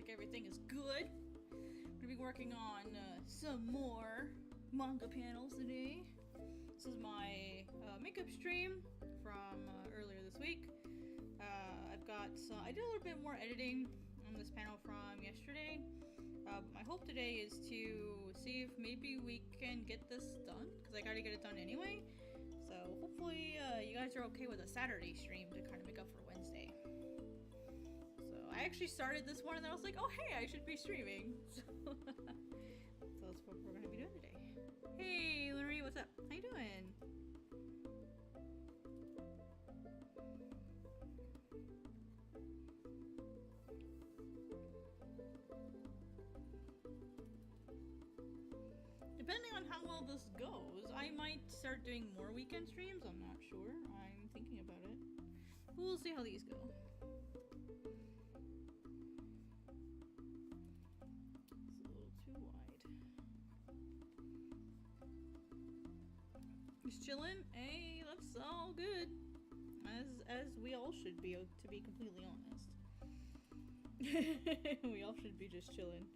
like everything is good. I'm gonna be working on some more manga panels today. This is my makeup stream from earlier this week. I've got I did a little bit more editing on this panel from yesterday. My hope today is to see if maybe we can get this done, because I gotta get it done anyway. So hopefully you guys are okay with a Saturday stream to kind of make up for Wednesday. So I actually started this one and then I was like, oh hey, I should be streaming. So that's what we're gonna be doing today. Hey Larry, what's up? How you doing? Depending on how well this goes, I might start doing more weekend streams. I'm not sure. I'm thinking about it. We'll see how these go. It's a little too wide. Just chilling? Hey, that's all good. As we all should be, to be completely honest. We all should be just chilling.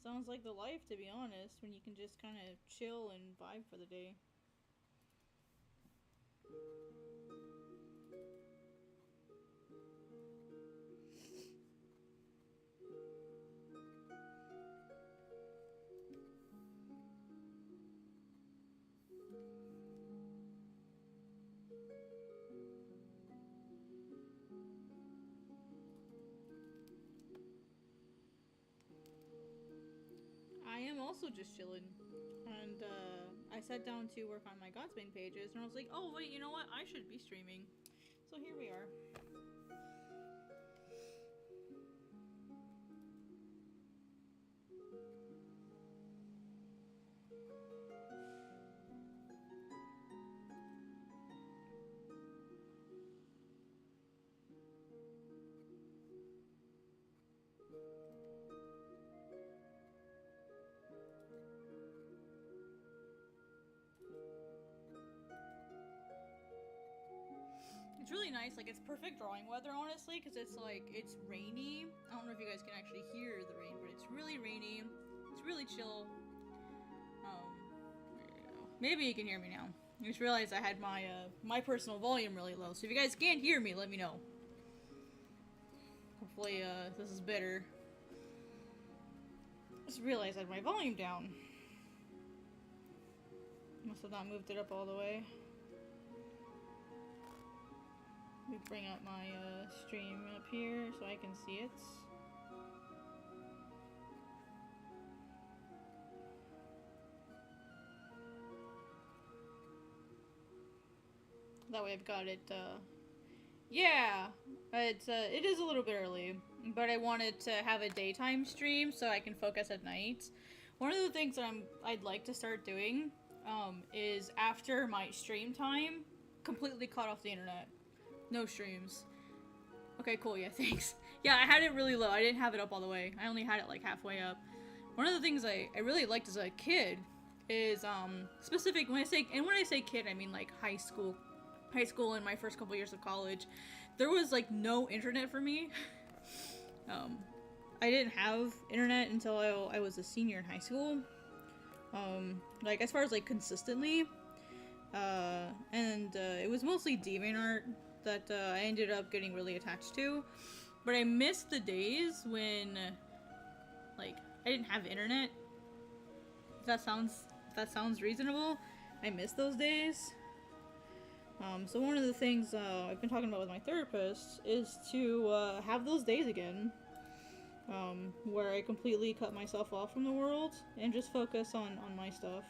Sounds like the life, to be honest, when you can just kind of chill and vibe for the day. I am also just chilling, and I sat down to work on my Godsbane pages, and I was like, oh wait, you know what, I should be streaming. So here we are. It's really nice, like it's perfect drawing weather, honestly, because it's like, it's rainy. I don't know if you guys can actually hear the rain, but it's really rainy. It's really chill. There you go. Maybe you can hear me now. I just realized I had my my personal volume really low, so if you guys can't hear me, let me know. Hopefully this is better. Just realized I had my volume down. Must have not moved it up all the way. Let me bring up my stream up here so I can see it. That way I've got it, yeah! It is a little bit early, but I wanted to have a daytime stream so I can focus at night. One of the things that I'd like to start doing, is after my stream time, completely cut off the internet. No streams. Okay, cool, yeah, thanks. Yeah, I had it really low. I didn't have it up all the way. I only had it like halfway up. One of the things I really liked as a kid is, specific, when I say kid, I mean like high school and my first couple years of college. There was like no internet for me. I didn't have internet until I was a senior in high school. Like as far as like consistently. It was mostly DeviantArt that I ended up getting really attached to, but I missed the days when like I didn't have internet. If that sounds reasonable. I miss those days. So one of the things I've been talking about with my therapist is to have those days again, where I completely cut myself off from the world and just focus on my stuff.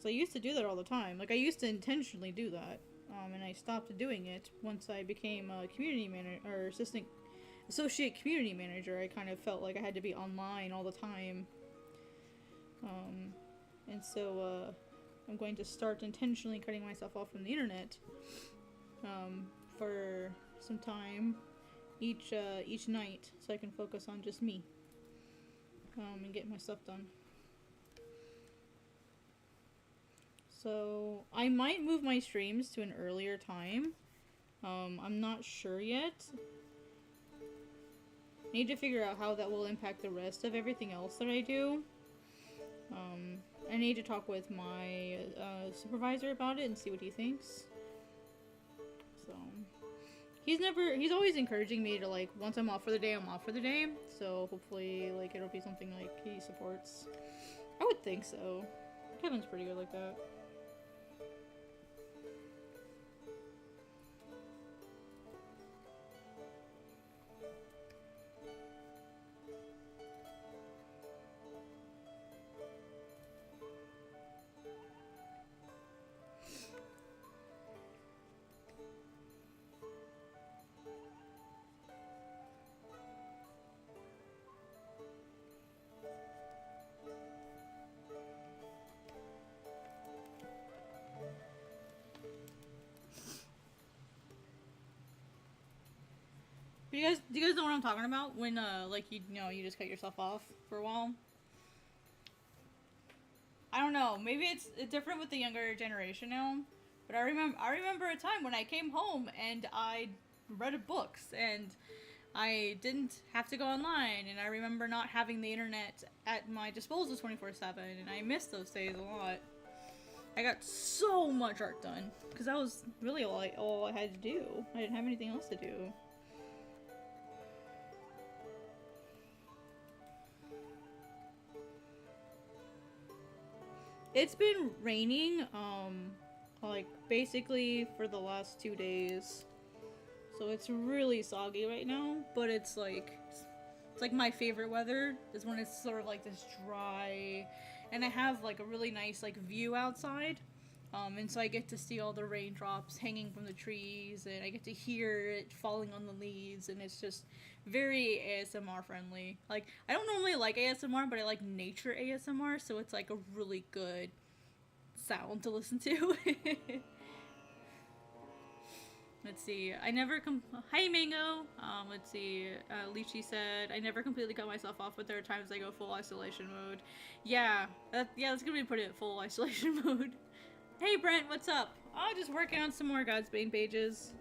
So I used to do that all the time. Like, I used to intentionally do that. And I stopped doing it once I became a community manager, or associate community manager. I kind of felt like I had to be online all the time. And so, I'm going to start intentionally cutting myself off from the internet, for some time. each night, so I can focus on just me, and get my stuff done. So I might move my streams to an earlier time. I'm not sure yet. I need to figure out how that will impact the rest of everything else that I do. I need to talk with my supervisor about it and see what he thinks. So he's always encouraging me to, like, once I'm off for the day, I'm off for the day. So hopefully, like, it'll be something like he supports. I would think so. Kevin's pretty good like that. Do you guys know what I'm talking about? When like you just cut yourself off for a while. I don't know. Maybe it's different with the younger generation now. But I remember a time when I came home and I read books and I didn't have to go online, and I remember not having the internet at my disposal 24/7, and I missed those days a lot. I got so much art done because that was really all I had to do. I didn't have anything else to do. It's been raining, like, basically for the last 2 days. So it's really soggy right now, but it's like my favorite weather is when it's sort of like this dry, and I have like a really nice like view outside. And so I get to see all the raindrops hanging from the trees, and I get to hear it falling on the leaves, and it's just very ASMR friendly. Like, I don't normally like ASMR, but I like nature ASMR, so it's like a really good sound to listen to. Let's see, Hi Mango! Let's see, Lychee said, I never completely cut myself off, but there are times I go full isolation mode. Yeah, that's gonna be put in full isolation mode. Hey Brent, what's up? Oh, just working on some more Godsbane pages.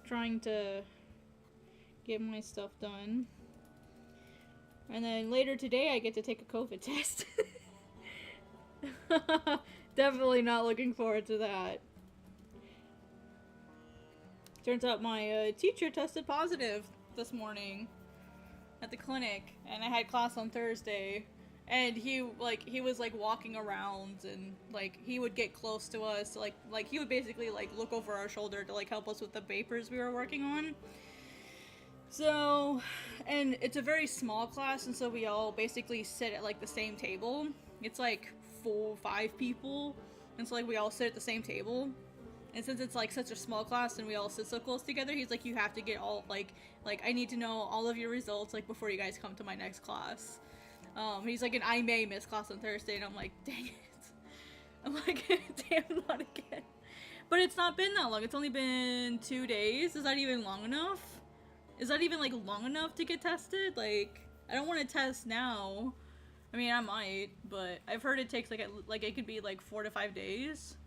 Trying to get my stuff done. And then later today I get to take a COVID test. Definitely not looking forward to that. Turns out my teacher tested positive this morning at the clinic, and I had class on Thursday. And he was like walking around, and like he would get close to us, like he would basically like look over our shoulder to like help us with the papers we were working on. So, and it's a very small class, and so we all basically sit at like the same table. It's like 4-5 people, and so like we all sit at the same table. And since it's like such a small class and we all sit so close together, he's like, you have to get all like I need to know all of your results like before you guys come to my next class. He's like, and I may miss class on Thursday, and I'm like, dang it. I'm like, damn, not again. But it's not been that long. It's only been 2 days. Is that even long enough? Is that even, like, long enough to get tested? Like, I don't want to test now. I mean, I might, but I've heard it takes, like it could be, like, 4 to 5 days.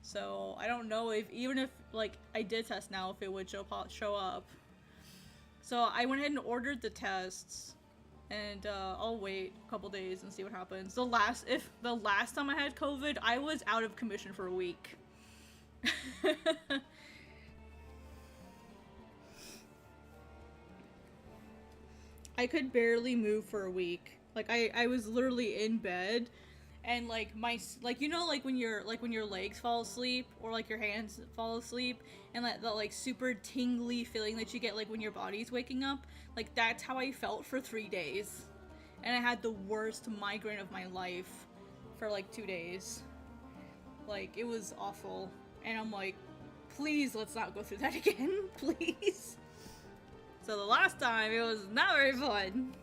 So, I don't know even if, like, I did test now, if it would show up. So, I went ahead and ordered the tests. And I'll wait a couple days and see what happens. The last time I had COVID, I was out of commission for a week. I could barely move for a week. Like I was literally in bed, and like you know, like when your legs fall asleep or like your hands fall asleep, and that like super tingly feeling that you get like when your body's waking up. Like, that's how I felt for 3 days. And I had the worst migraine of my life for, like, 2 days. Like, it was awful. And I'm like, please, let's not go through that again. Please. So the last time, it was not very fun.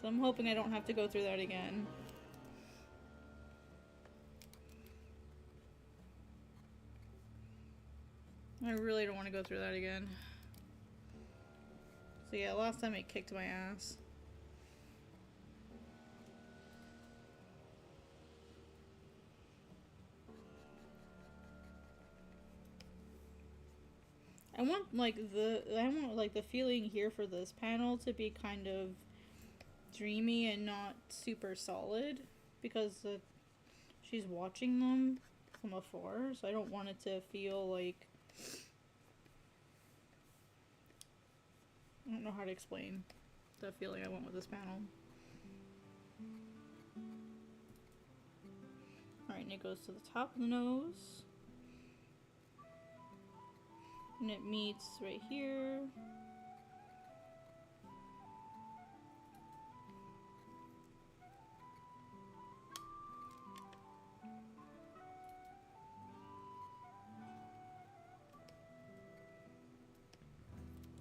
So I'm hoping I don't have to go through that again. I really don't want to go through that again. So yeah, last time it kicked my ass. I want the feeling here for this panel to be kind of dreamy and not super solid, because she's watching them from afar, so I don't want it to feel like, I don't know how to explain the feeling I want with this panel. Alright, and it goes to the top of the nose. And it meets right here.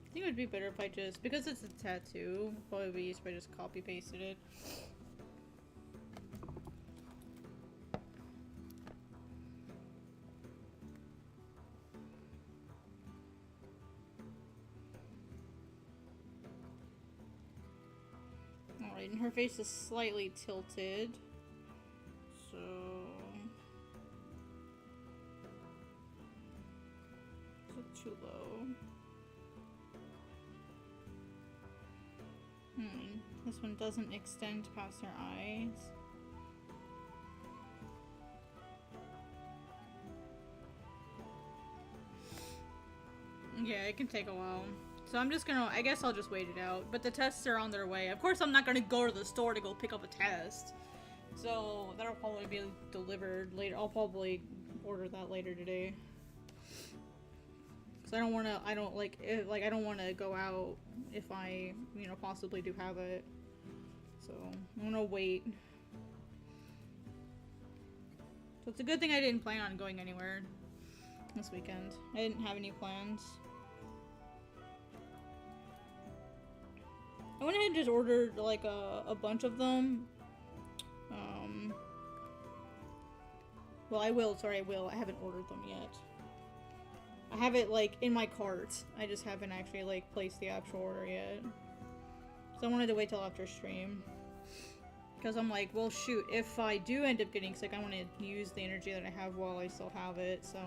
I think it would be better if I just, because it's a tattoo, probably be easier if I just copy pasted it. Alright, and her face is slightly tilted. So... is it too low? This one doesn't extend past her eyes. Yeah, it can take a while. So I'm just gonna, I guess I'll just wait it out. But the tests are on their way. Of course I'm not gonna go to the store to go pick up a test. So that'll probably be delivered later. I'll probably order that later today. Cause I don't wanna, I don't wanna go out if I, you know, possibly do have it. So I'm gonna wait. So it's a good thing I didn't plan on going anywhere this weekend. I didn't have any plans. I went ahead and just ordered like a bunch of them. Well, I will. Sorry, I will. I haven't ordered them yet. I have it like in my cart. I just haven't actually like placed the actual order yet. So I wanted to wait till after stream. Because I'm like, well shoot, if I do end up getting sick, I want to use the energy that I have while I still have it, so...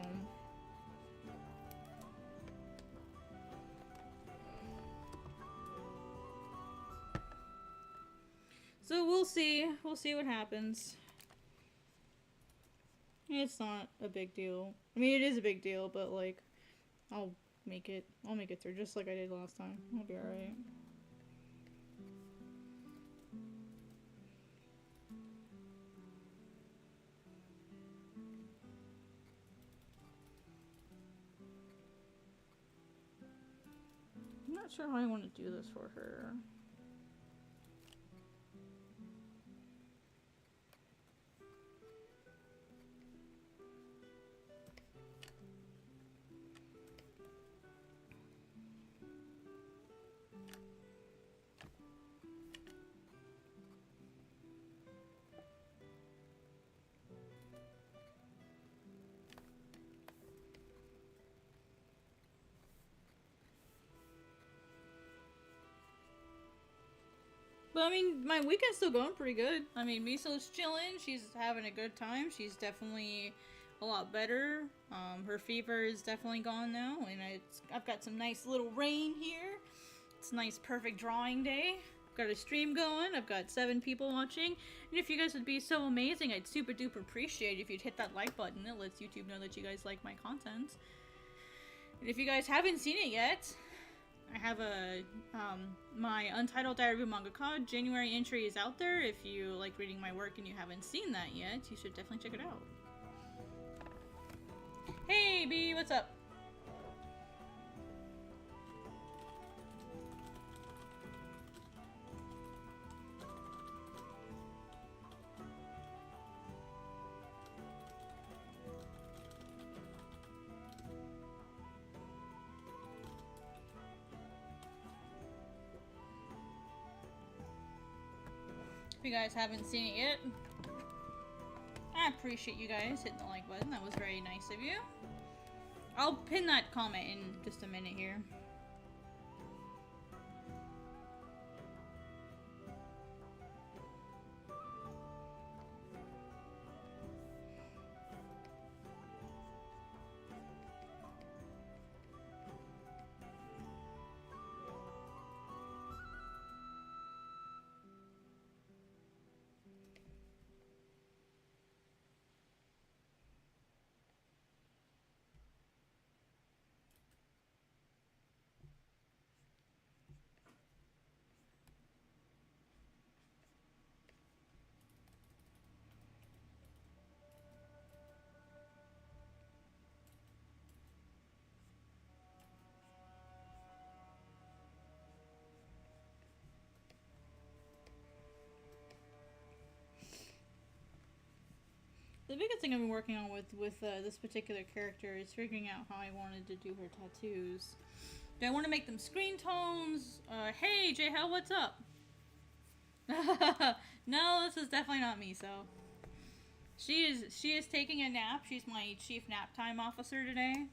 So we'll see. We'll see what happens. It's not a big deal. I mean, it is a big deal, but like, I'll make it through just like I did last time. I'll be alright. I'm not sure how I want to do this for her. But I mean, my weekend's still going pretty good. I mean, Miso's chilling. She's having a good time. She's definitely a lot better. Her fever is definitely gone now, and I've got some nice little rain here. It's a nice, perfect drawing day. I've got a stream going. I've got 7 people watching. And if you guys would be so amazing, I'd super duper appreciate if you'd hit that like button. It lets YouTube know that you guys like my content. And if you guys haven't seen it yet, I have my Untitled Diary of a Mangaka January entry is out there. If you like reading my work and you haven't seen that yet, you should definitely check it out. Hey, B, what's up? If you guys haven't seen it yet, I appreciate you guys hitting the like button. That was very nice of you. I'll pin that comment in just a minute here. the biggest thing I've been working on with this particular character is figuring out how I wanted to do her tattoos. Do I want to make them screen tones? Hey, J-Hell, what's up? No, this is definitely not me, so. She is taking a nap. She's my chief nap time officer today.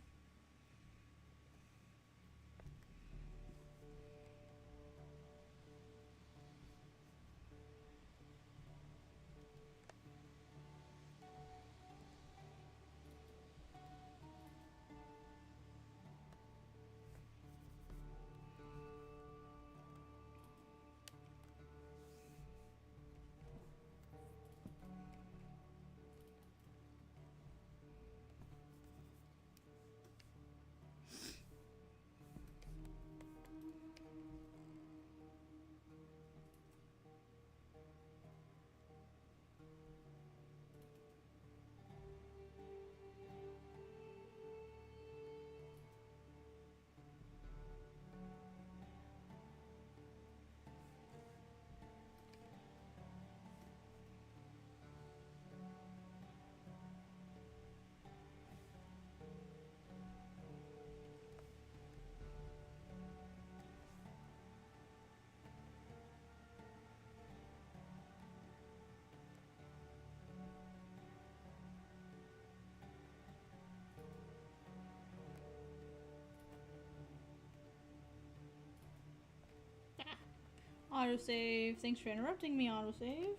Autosave. Thanks for interrupting me, autosave.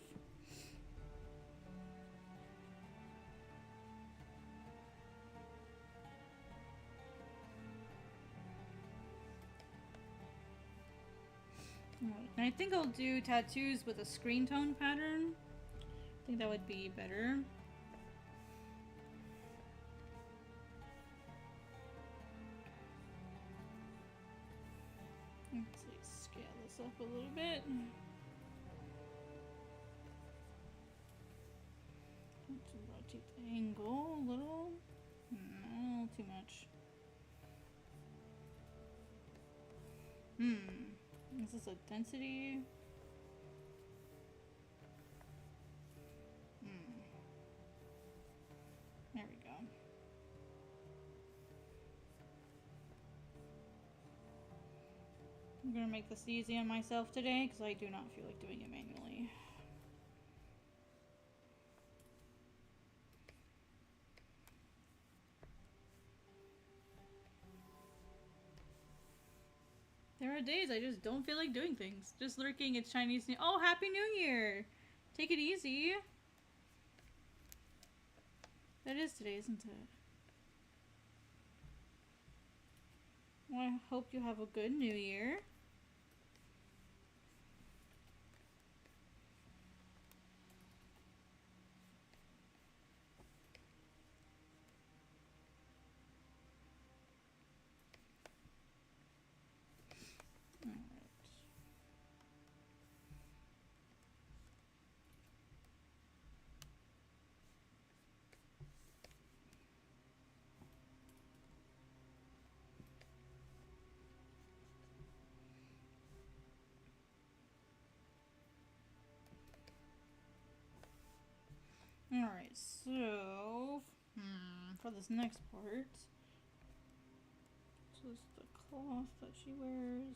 And I think I'll do tattoos with a screen tone pattern. I think that would be better. Let's scale this up a little bit. To rotate the angle a little. No, too much. Is this a density? There we go. I'm gonna make this easy on myself today because I do not feel like doing it manually. There are days I just don't feel like doing things. Just lurking, it's Chinese New- Oh, Happy New Year! Take it easy. That is today, isn't it? Well, I hope you have a good New Year. Alright, so for this next part, this is the cloth that she wears.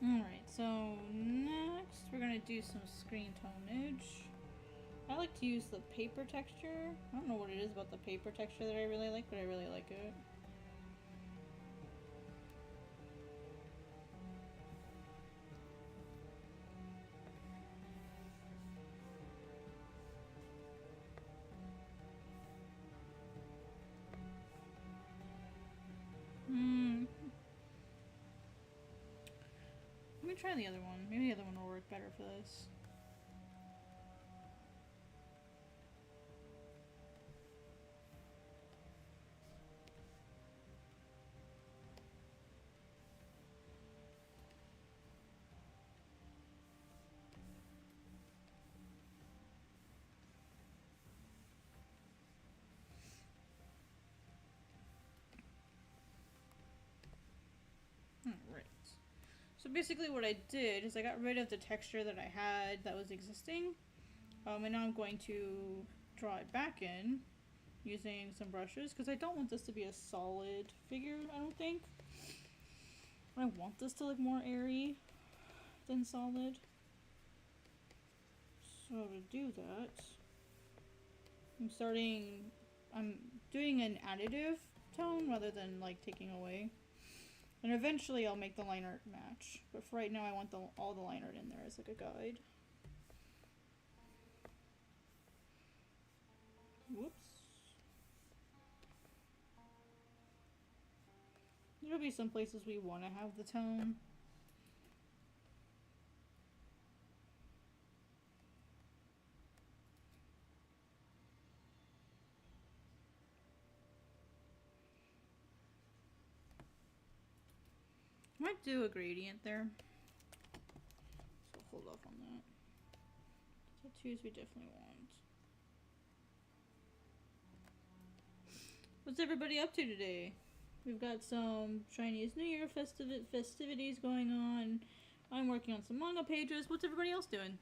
Alright, so next we're gonna do some screen tonage. I like to use the paper texture. I don't know what it is about the paper texture that I really like, but I really like it. Let me try the other one. Maybe the other one will work better for this. Alright. So basically what I did is I got rid of the texture that I had that was existing. And now I'm going to draw it back in using some brushes because I don't want this to be a solid figure, I don't think. I want this to look more airy than solid. So to do that, I'm doing an additive tone rather than like taking away. And eventually I'll make the line art match. But for right now I want all the line art in there as like a guide. Whoops. There'll be some places we want to have the tone. Might do a gradient there. So hold off on that. Tattoos we definitely want. What's everybody up to today? We've got some Chinese New Year festivities going on. I'm working on some manga pages. What's everybody else doing?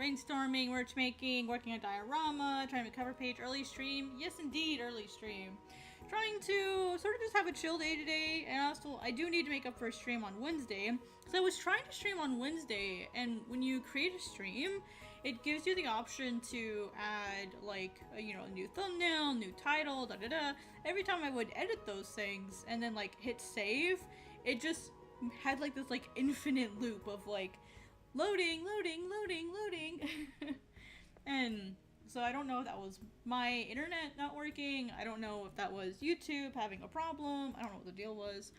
brainstorming, merch making, working on diorama, trying to cover page, early stream. Yes, indeed, early stream. Trying to sort of just have a chill day today, and also I do need to make up for a stream on Wednesday. So I was trying to stream on Wednesday, and when you create a stream, it gives you the option to add like a new thumbnail, new title, da da da. Every time I would edit those things and then like hit save, it just had like this like infinite loop of like loading, and so I don't know if that was my internet not working. I don't know if that was YouTube having a problem. I don't know what the deal was.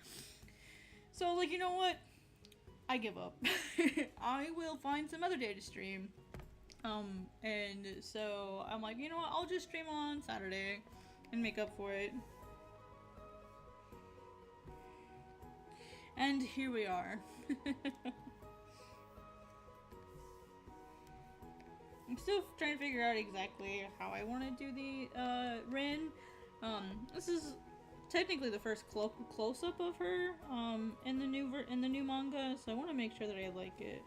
So like, you know what? I give up. I will find some other day to stream. And so I'm like, you know what? I'll just stream on Saturday and make up for it. And here we are. I'm still trying to figure out exactly how I want to do the Rin. This is technically the first close-up of her in the new manga, so I want to make sure that I like it.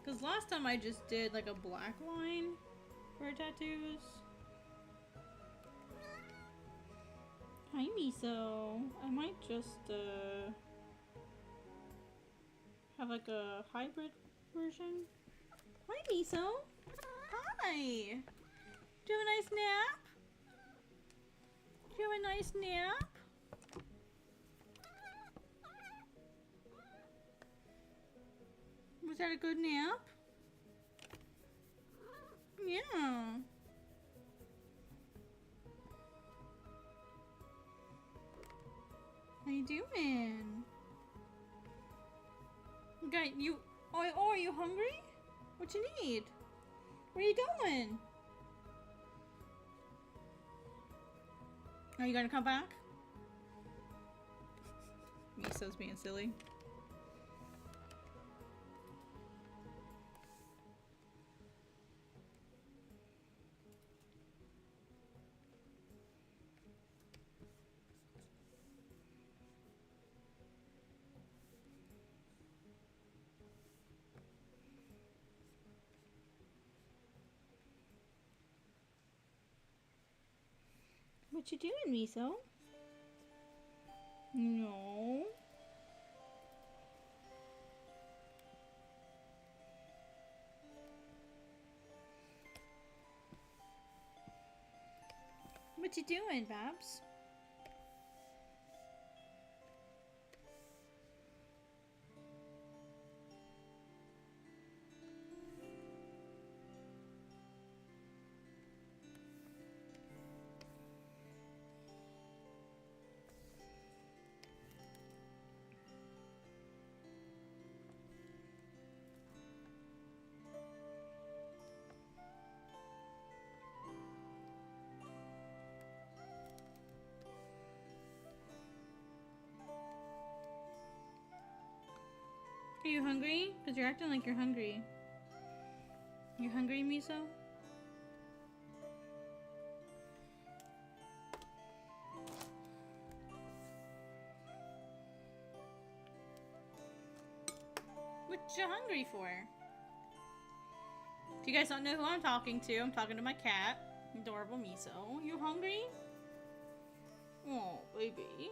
Because last time I just did like a black line for her tattoos. Hi, Miso. I might just have like a hybrid version. Hi, Miso. Hi. Do you have a nice nap? Do you have a nice nap? Was that a good nap? Yeah. How you doing? You are you hungry? What you need? Where you going? Are you gonna come back? Miso's being silly. What you doing, Miso? No. What you doing, Babs? Are you hungry? Because you're acting like you're hungry. You hungry, Miso? What you hungry for? If you guys don't know who I'm talking to my cat, adorable Miso. You hungry? Oh, baby.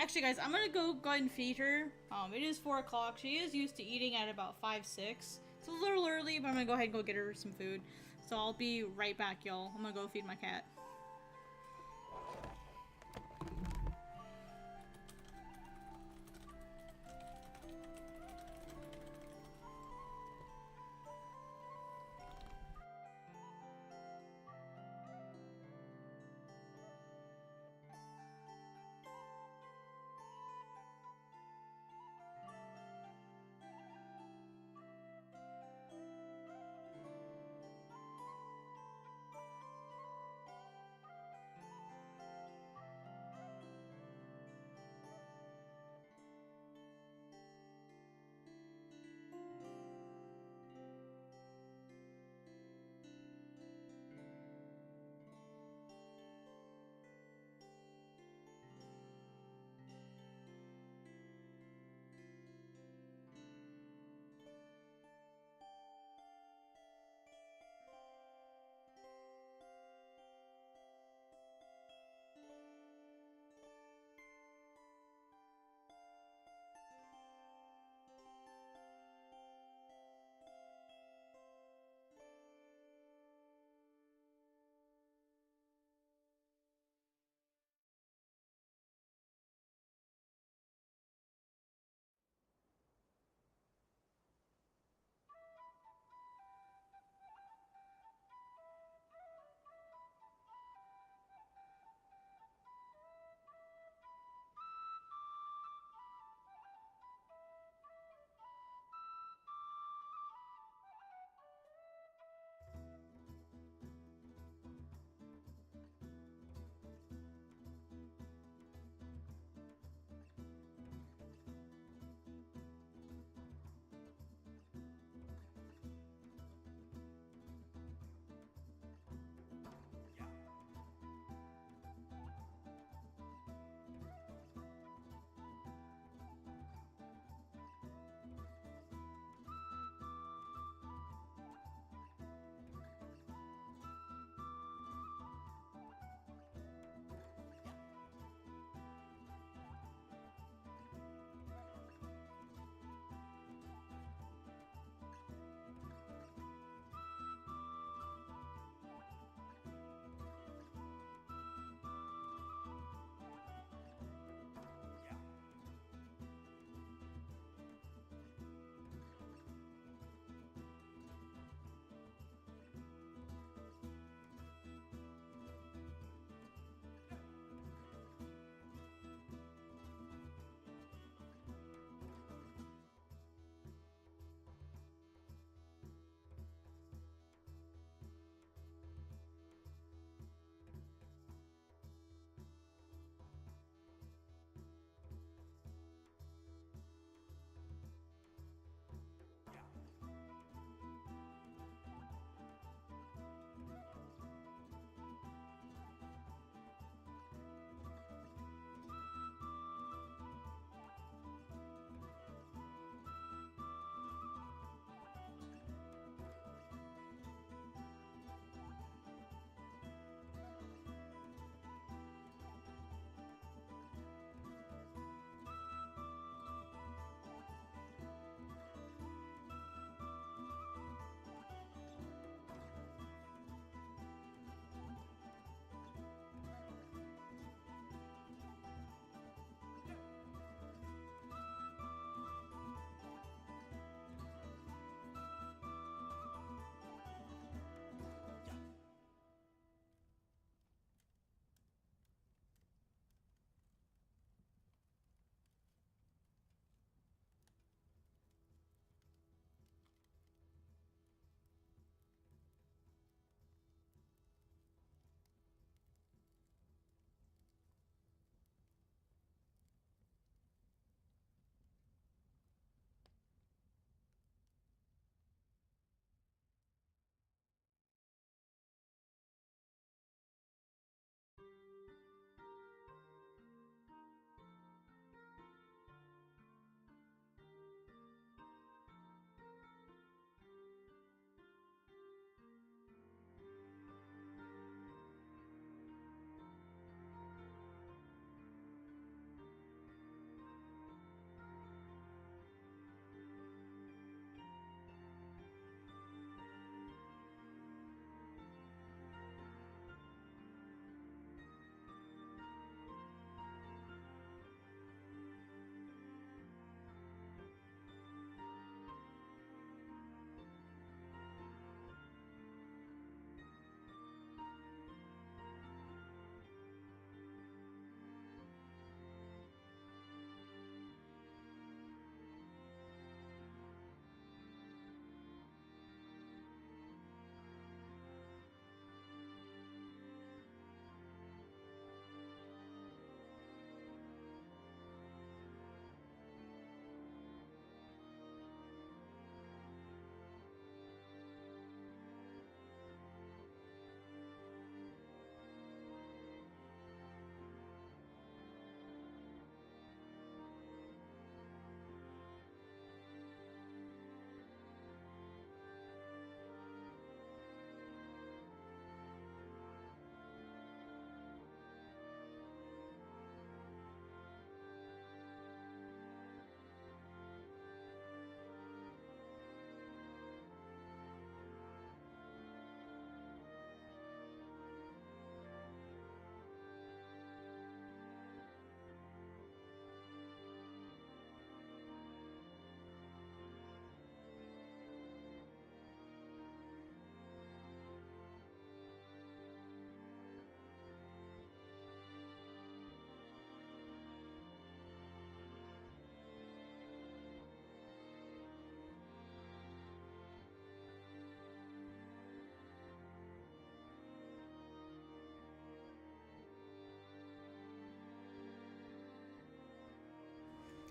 Actually, guys, I'm gonna go ahead and feed her. It is 4 o'clock. She is used to eating at about 5, 6. It's a little early, but I'm gonna go ahead and go get her some food. So I'll be right back, y'all. I'm gonna go feed my cat.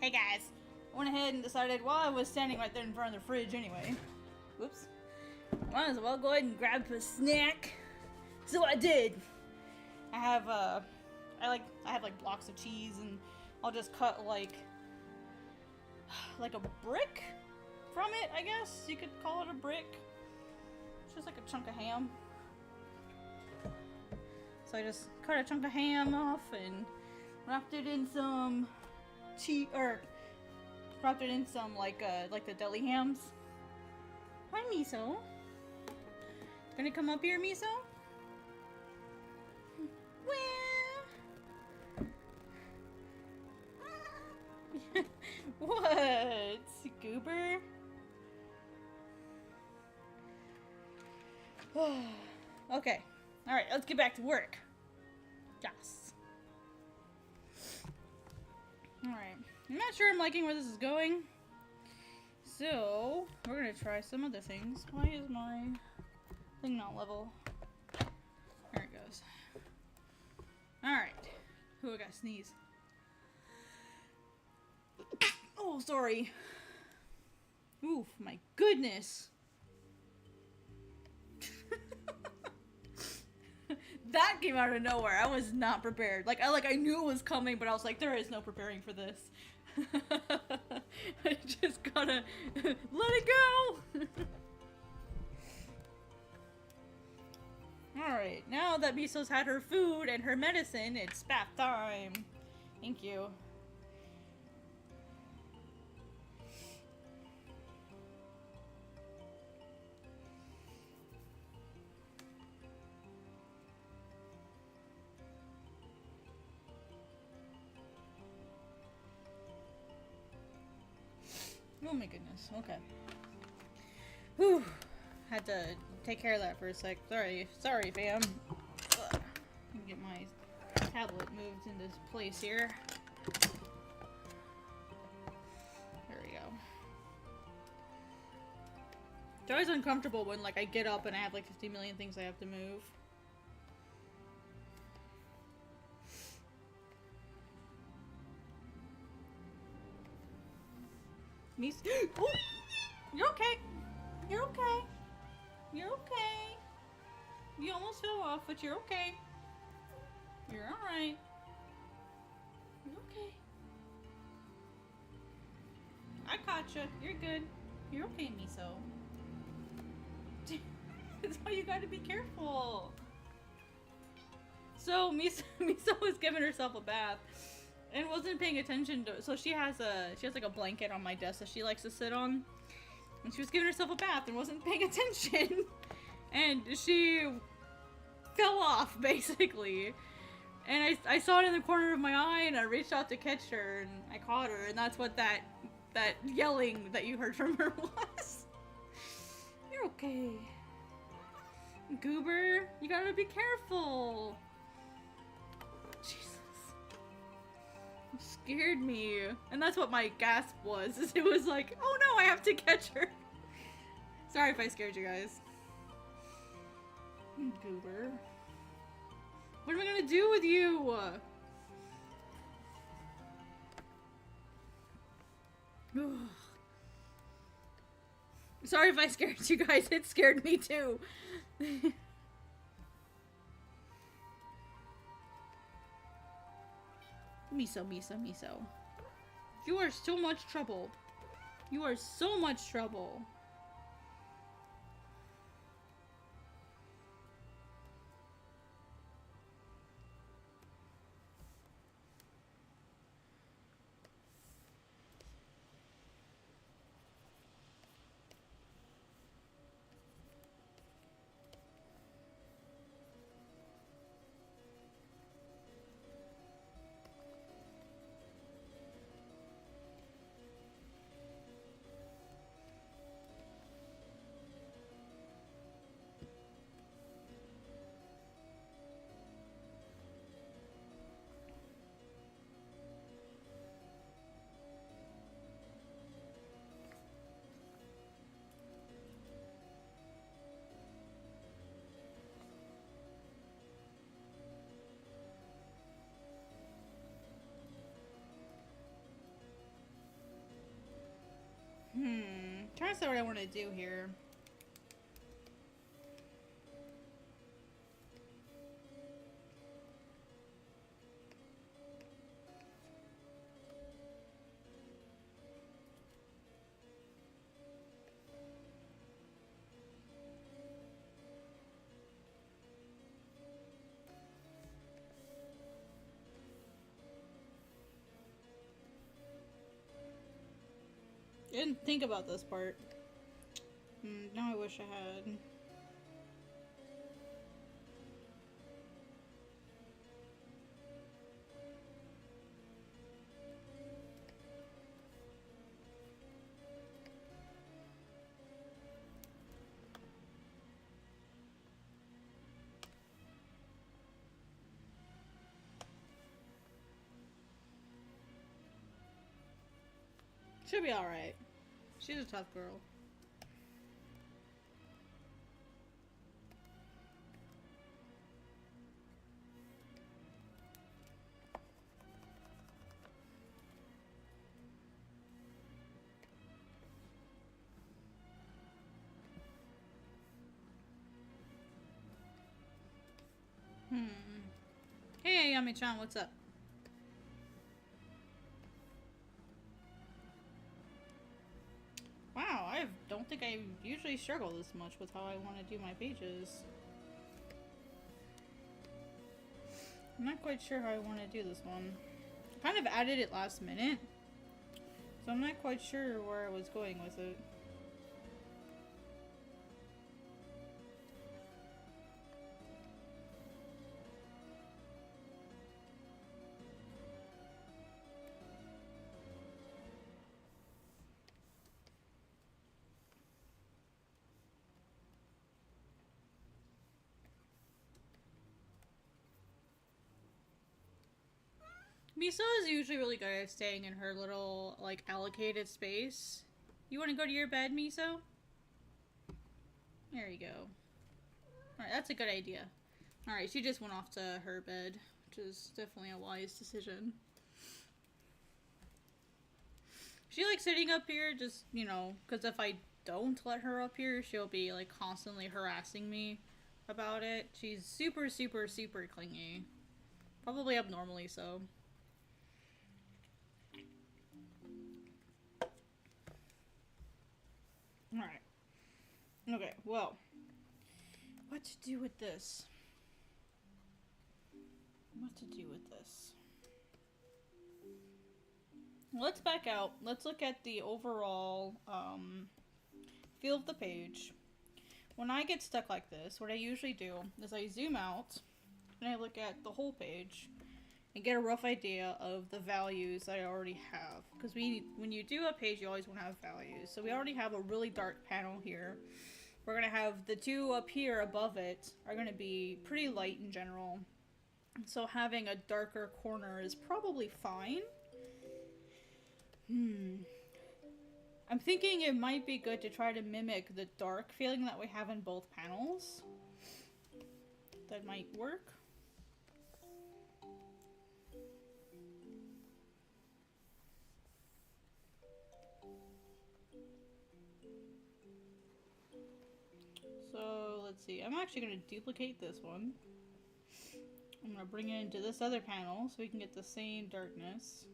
Hey guys, I went ahead and decided while I was standing right there in front of the fridge anyway. Whoops. Might as well go ahead and grab a snack. So I did. I have like blocks of cheese, and I'll just cut like a brick from it, I guess you could call it a brick. It's just like a chunk of ham. So I just cut a chunk of ham off and wrapped it in some cheese, or wrapped it in some like the deli hams. Hi, Miso. Gonna come up here, Miso? What? Goober? Okay. Alright, let's get back to work. Yes. Alright. I'm not sure I'm liking where this is going. So, we're gonna try some other things. Why is my thing not level? There it goes. Alright. Who I got sneeze? Oh, sorry. Oof, my goodness. That came out of nowhere. I was not prepared. I knew it was coming, but I was like, there is no preparing for this. I just gotta let it go. Alright, now that Miso's had her food and her medicine, it's bath time. Thank you. Oh my goodness, okay. Whew. Had to take care of that for a sec. Sorry, fam. Ugh. Let me get my tablet moved into place here. There we go. It's always uncomfortable when I get up and I have 50 million things I have to move. You're okay. You're okay. You're okay. You almost fell off, but you're okay. You're alright. You're okay. I caught you. You're good. You're okay, Miso. That's why you gotta be careful. So Miso was giving herself a bath and wasn't paying attention to. So she has a blanket on my desk that she likes to sit on, and she was giving herself a bath and wasn't paying attention, and she fell off basically. And I saw it in the corner of my eye, and I reached out to catch her, and I caught her, and that's what that yelling that you heard from her was. You're okay. Goober, you gotta be careful. Jesus. You scared me. And that's what my gasp was. It was like, oh no, I have to catch her. Sorry if I scared you guys. Goober. What am I gonna do with you? Sorry if I scared you guys. It scared me too. Miso. You are so much trouble. You are so much trouble. guess that's what I want to do here. I didn't think about this part. Now I wish I had. She'll be alright. She's a tough girl. Hey, Yami-chan, what's up? Wow, I don't think I usually struggle this much with how I want to do my pages. I'm not quite sure how I want to do this one. I kind of added it last minute, so I'm not quite sure where I was going with it. Miso is usually really good at staying in her little, like, allocated space. You want to go to your bed, Miso? There you go. Alright, that's a good idea. Alright, she just went off to her bed, which is definitely a wise decision. She likes sitting up here just, you know, because if I don't let her up here, she'll be, like, constantly harassing me about it. She's super, super, super clingy. Probably abnormally so. Alright. Okay, well. What to do with this? What to do with this? Let's back out. Let's look at the overall feel of the page. When I get stuck like this, what I usually do is I zoom out and I look at the whole page and get a rough idea of the values that I already have. Because when you do a page, you always want to have values. So we already have a really dark panel here. We're going to have the two up here above it are going to be pretty light in general. So having a darker corner is probably fine. I'm thinking it might be good to try to mimic the dark feeling that we have in both panels. That might work. So let's see, I'm actually going to duplicate this one. I'm going to bring it into this other panel so we can get the same darkness.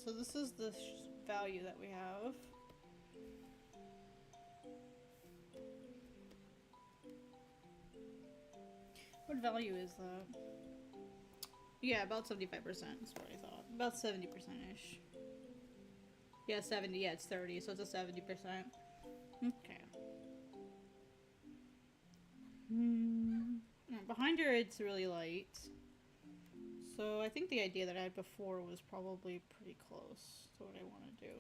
So this is the value that we have. What value is that? Yeah, about 75% is what I thought. About 70%-ish. Yeah, 70. Yeah, it's 30, so it's a 70%. Okay. Behind her, it's really light. So I think the idea that I had before was probably pretty close to what I want to do.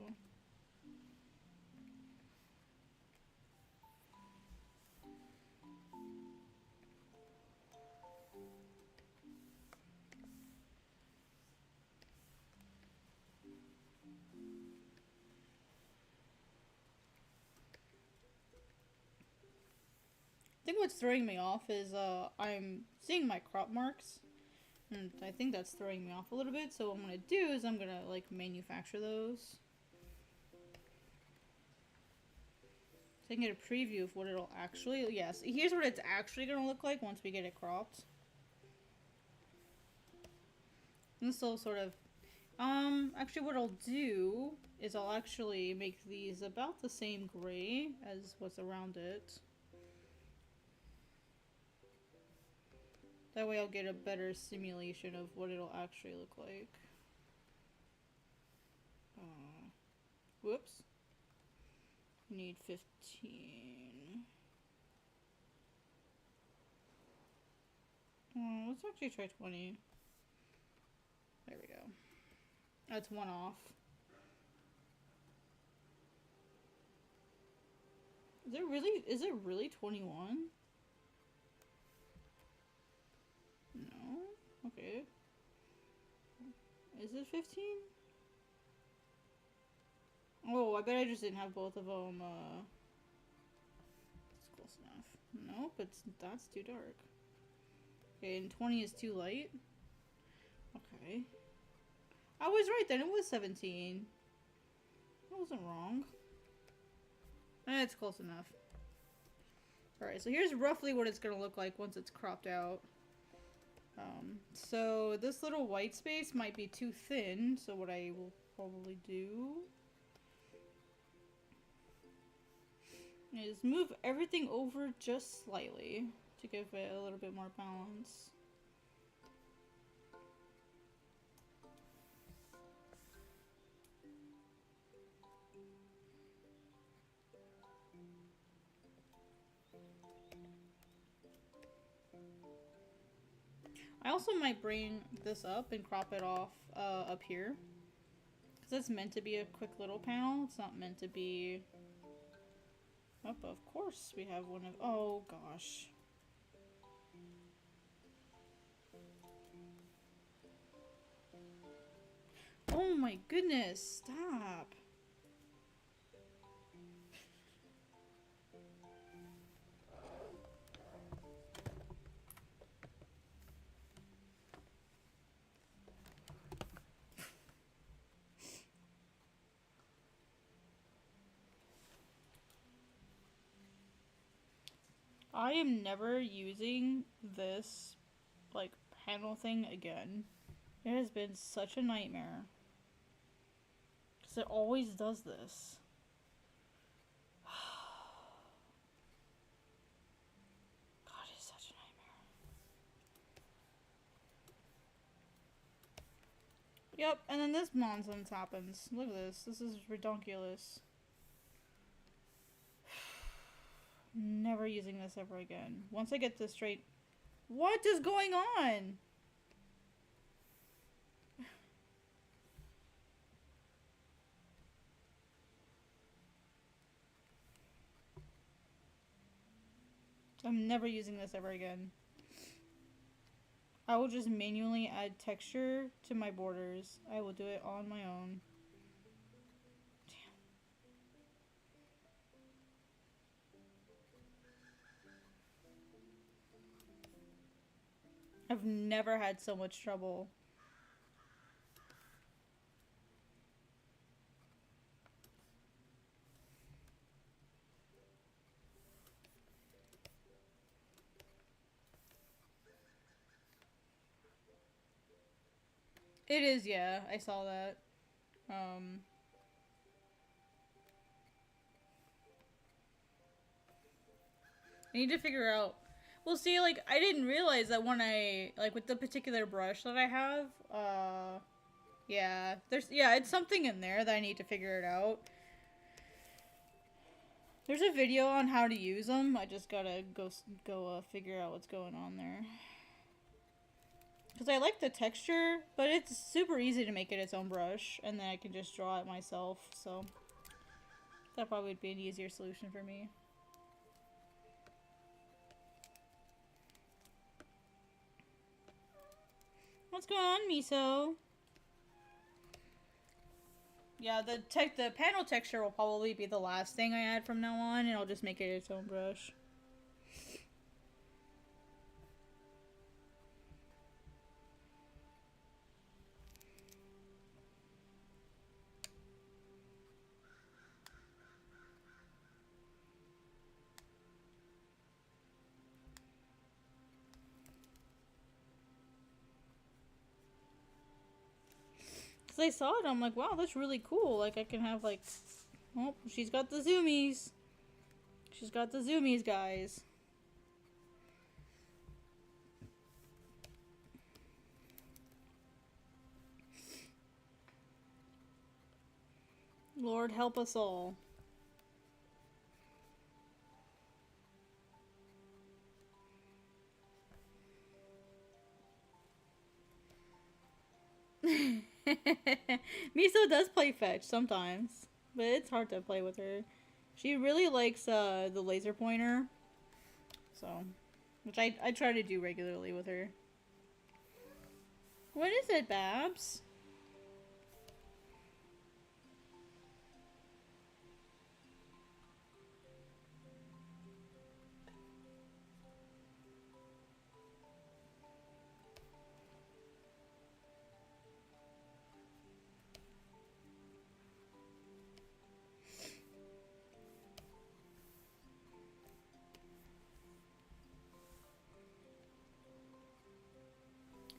think what's throwing me off is I'm seeing my crop marks, and I think that's throwing me off a little bit. So what I'm gonna do is I'm gonna like manufacture those. So I can get a preview of what it'll actually, yes, here's what it's actually gonna look like once we get it cropped. This will sort of, actually what I'll do is I'll actually make these about the same gray as what's around it. That way I'll get a better simulation of what it'll actually look like. Whoops. Need 15. Let's actually try 20. There we go. That's one off. Is it really 21? No? Okay. Is it 15? Oh, I bet I just didn't have both of them, It's close enough. Nope, that's too dark. Okay, and 20 is too light? Okay. I was right then, it was 17. I wasn't wrong. It's close enough. Alright, so here's roughly what it's gonna look like once it's cropped out. So this little white space might be too thin, so what I will probably do is move everything over just slightly to give it a little bit more balance. I also might bring this up and crop it off up here. Because it's meant to be a quick little panel. It's not meant to be... Oh, of course we have one of... Oh, gosh. Oh my goodness, stop. I am never using this, like, panel thing again. It has been such a nightmare. Because it always does this. God, it's such a nightmare. Yep, and then this nonsense happens. Look at this. This is ridiculous. Never using this ever again. Once I get this straight... What is going on? I'm never using this ever again. I will just manually add texture to my borders. I will do it on my own. I've never had so much trouble. It is, yeah. I saw that. I need to figure out... Well, see, like, I didn't realize that when I... Like, with the particular brush that I have, yeah. Yeah, it's something in there that I need to figure it out. There's a video on how to use them. I just gotta go figure out what's going on there. Because I like the texture, but it's super easy to make it its own brush. And then I can just draw it myself, so... That probably would be an easier solution for me. What's going on, Miso? Yeah, the panel texture will probably be the last thing I add from now on, and I'll just make it its own brush. Because I saw it, I'm like, wow, that's really cool. Like, I can have, like... Oh, she's got the zoomies. She's got the zoomies, guys. Lord help us all. Miso does play fetch sometimes, but it's hard to play with her. She really likes the laser pointer, so which I try to do regularly with her. What is it, Babs?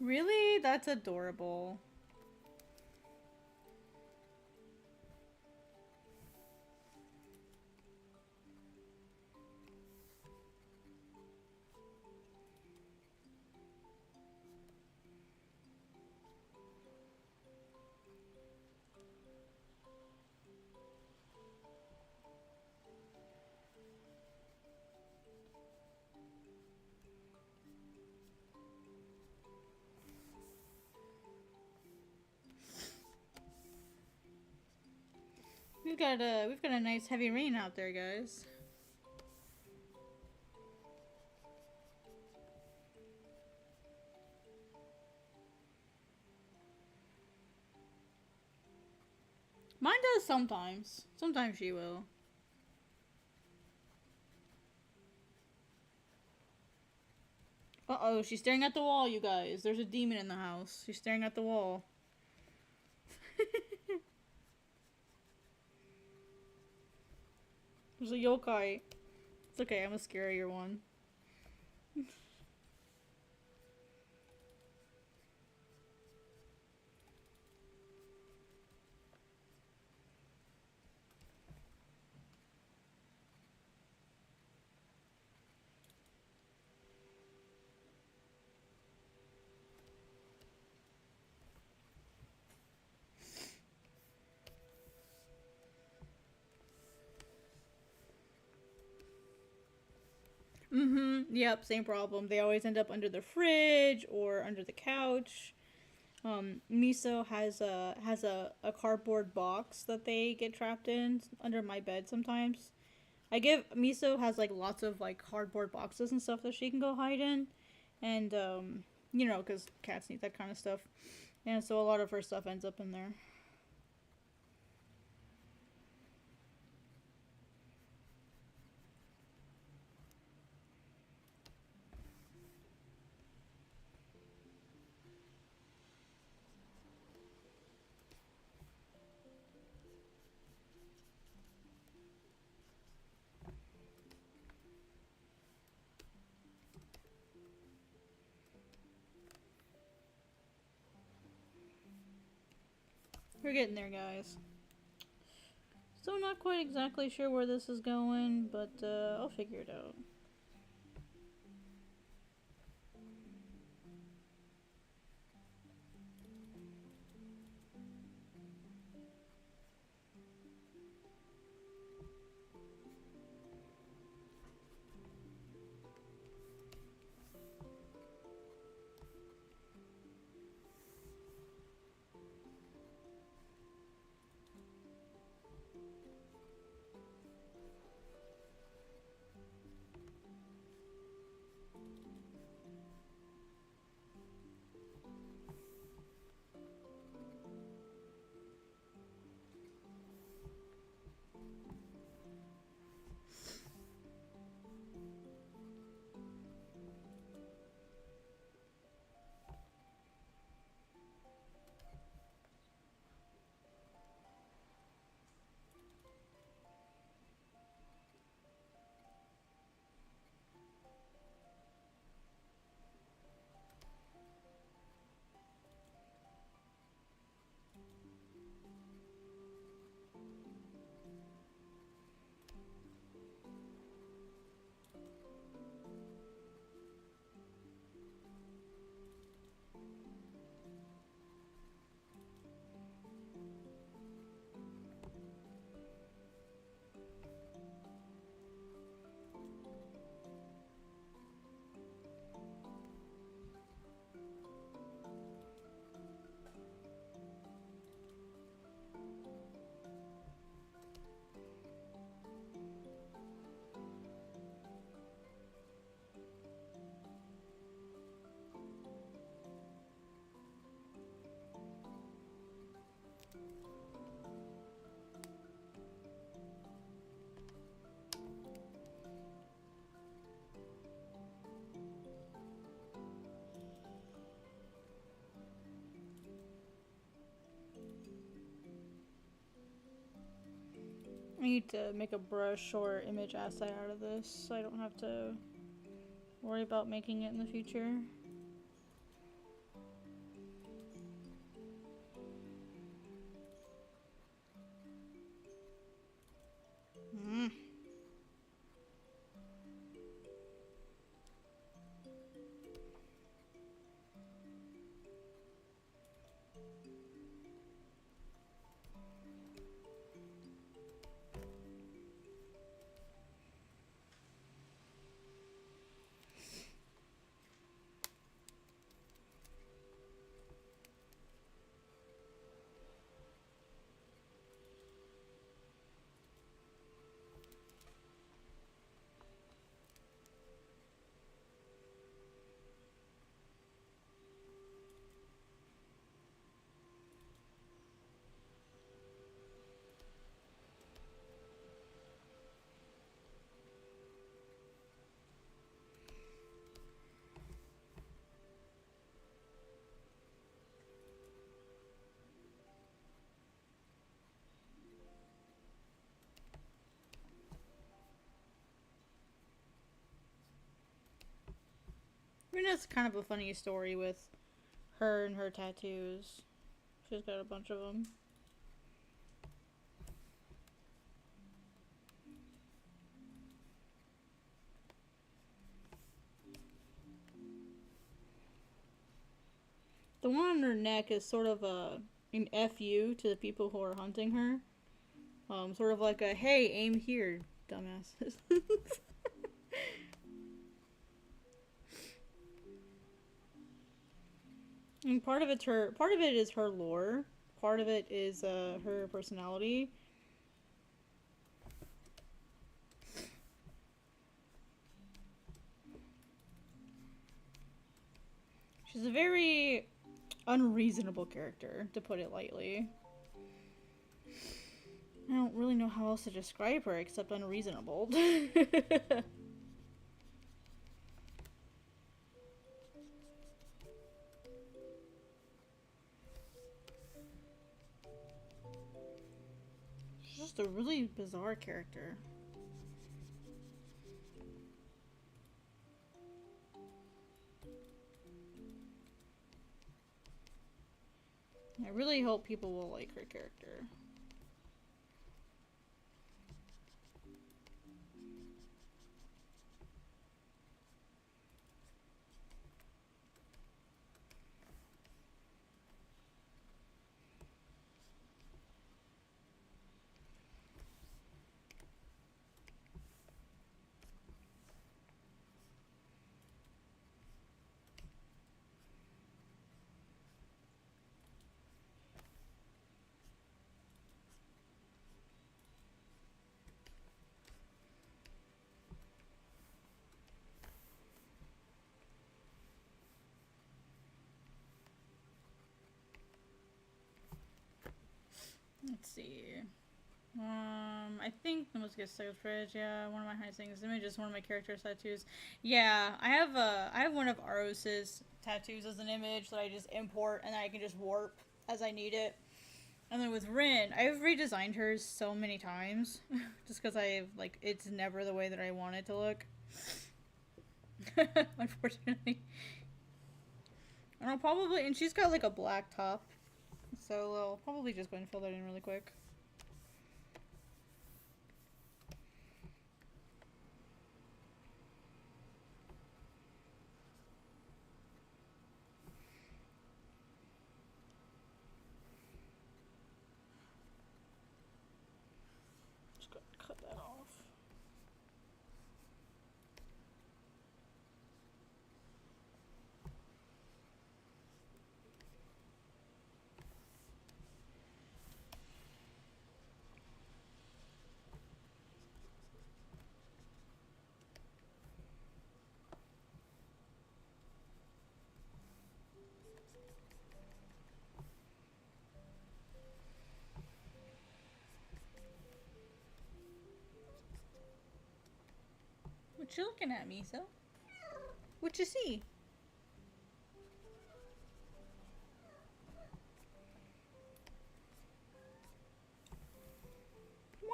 Really? That's adorable. We've got a nice heavy rain out there, guys. Mine does sometimes. Sometimes she will. Uh-oh, she's staring at the wall, you guys. There's a demon in the house. She's staring at the wall. There's a yokai. It's okay, I'm a scarier one. Yep, same problem. They always end up under the fridge or under the couch. Miso has a cardboard box that they get trapped in under my bed sometimes. Miso has like lots of like cardboard boxes and stuff that she can go hide in, and you know, because cats need that kind of stuff, and so a lot of her stuff ends up in there. We're getting there, guys. Still not quite exactly sure where this is going, but I'll figure it out. need to make a brush or image asset out of this so I don't have to worry about making it in the future. I mean, that's kind of a funny story with her and her tattoos. She's got a bunch of them. The one on her neck is sort of an FU to the people who are hunting her. Sort of like a, hey, aim here, dumbasses. And part of it is her lore. Part of it is her personality. She's a very unreasonable character, to put it lightly. I don't really know how else to describe her except unreasonable. She's just a really bizarre character. I really hope people will like her character. Let's see. I think the most gets stuck fridge. Yeah, one of my highest things. Image is one of my character's tattoos. Yeah, I have one of Aros's tattoos as an image that I just import and I can just warp as I need it. And then with Rin, I've redesigned hers so many times, just because it's never the way that I want it to look. Unfortunately. And I'll probably, and she's got like a black top, so I'll probably just go and fill that in really quick. Just gotta cut that off. What you looking at, Miso? What you see? Well,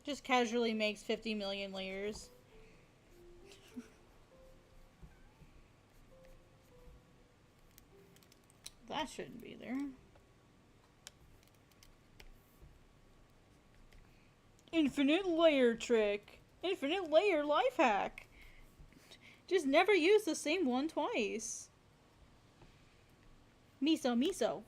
Just casually makes 50 million layers. That shouldn't be there. Infinite layer trick. Infinite layer life hack. Just never use the same one twice. Miso, miso.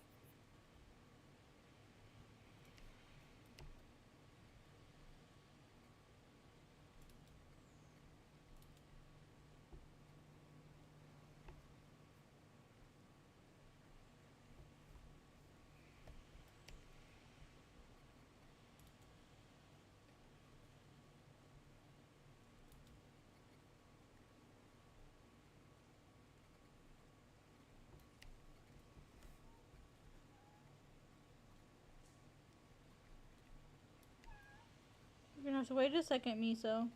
You're gonna have to wait a second, Miso.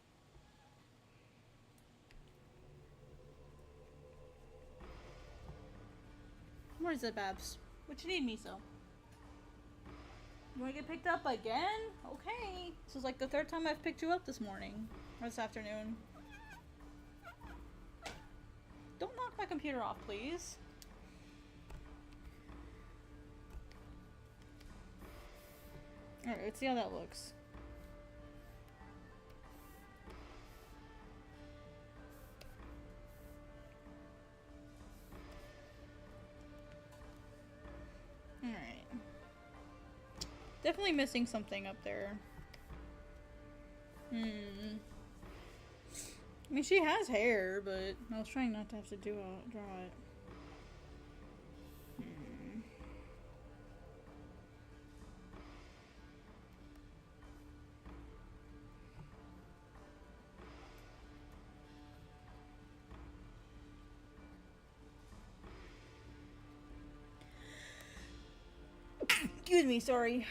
What is it, Babs? What you need, Miso? You wanna get picked up again? Okay. This is like the third time I've picked you up this morning. Or this afternoon. Don't knock my computer off, please. Alright, let's see how that looks. Alright. Definitely missing something up there. I mean, she has hair, but I was trying not to have to draw it. Excuse me, sorry.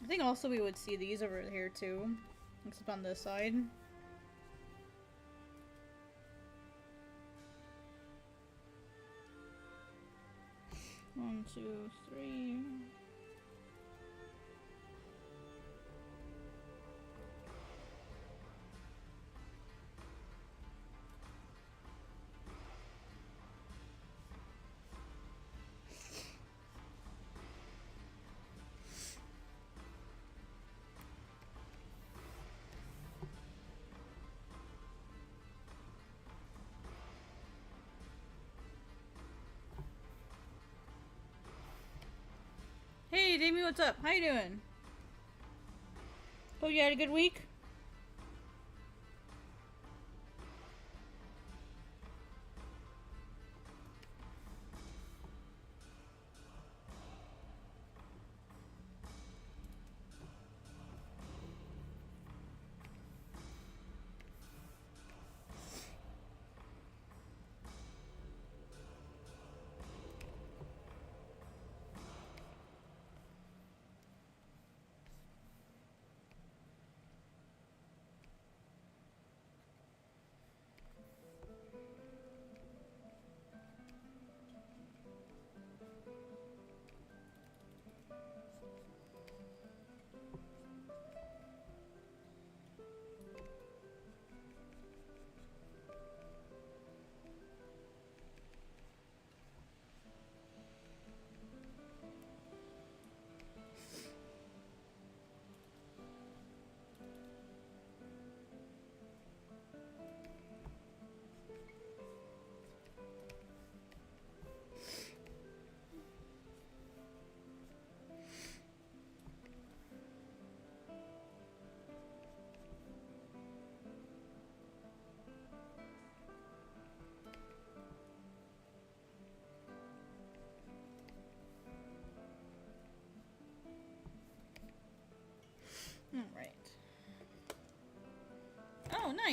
I think also we would see these over here too, except on this side. 1, 2, 3. Hey, Damien, what's up? How you doing? Oh, you had a good week?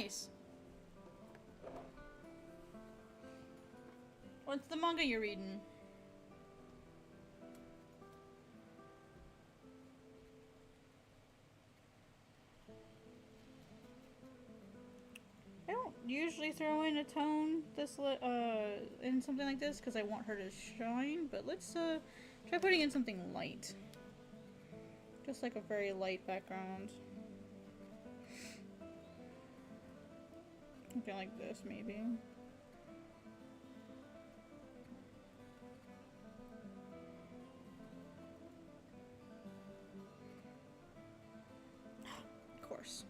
Nice. What's the manga you're reading? I don't usually throw in a tone in something like this because I want her to shine, but let's try putting in something light. Just like a very light background. Something like this, maybe. Of course.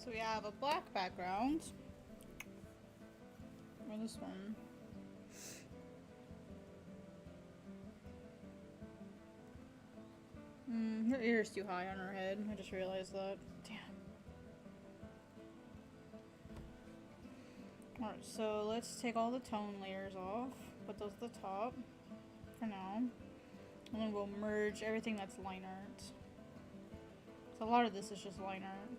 So we have a black background. Or this one. Her ear's too high on her head. I just realized that. Damn. Alright, so let's take all the tone layers off. Put those at the top for now. And then we'll merge everything that's line art. So a lot of this is just line art.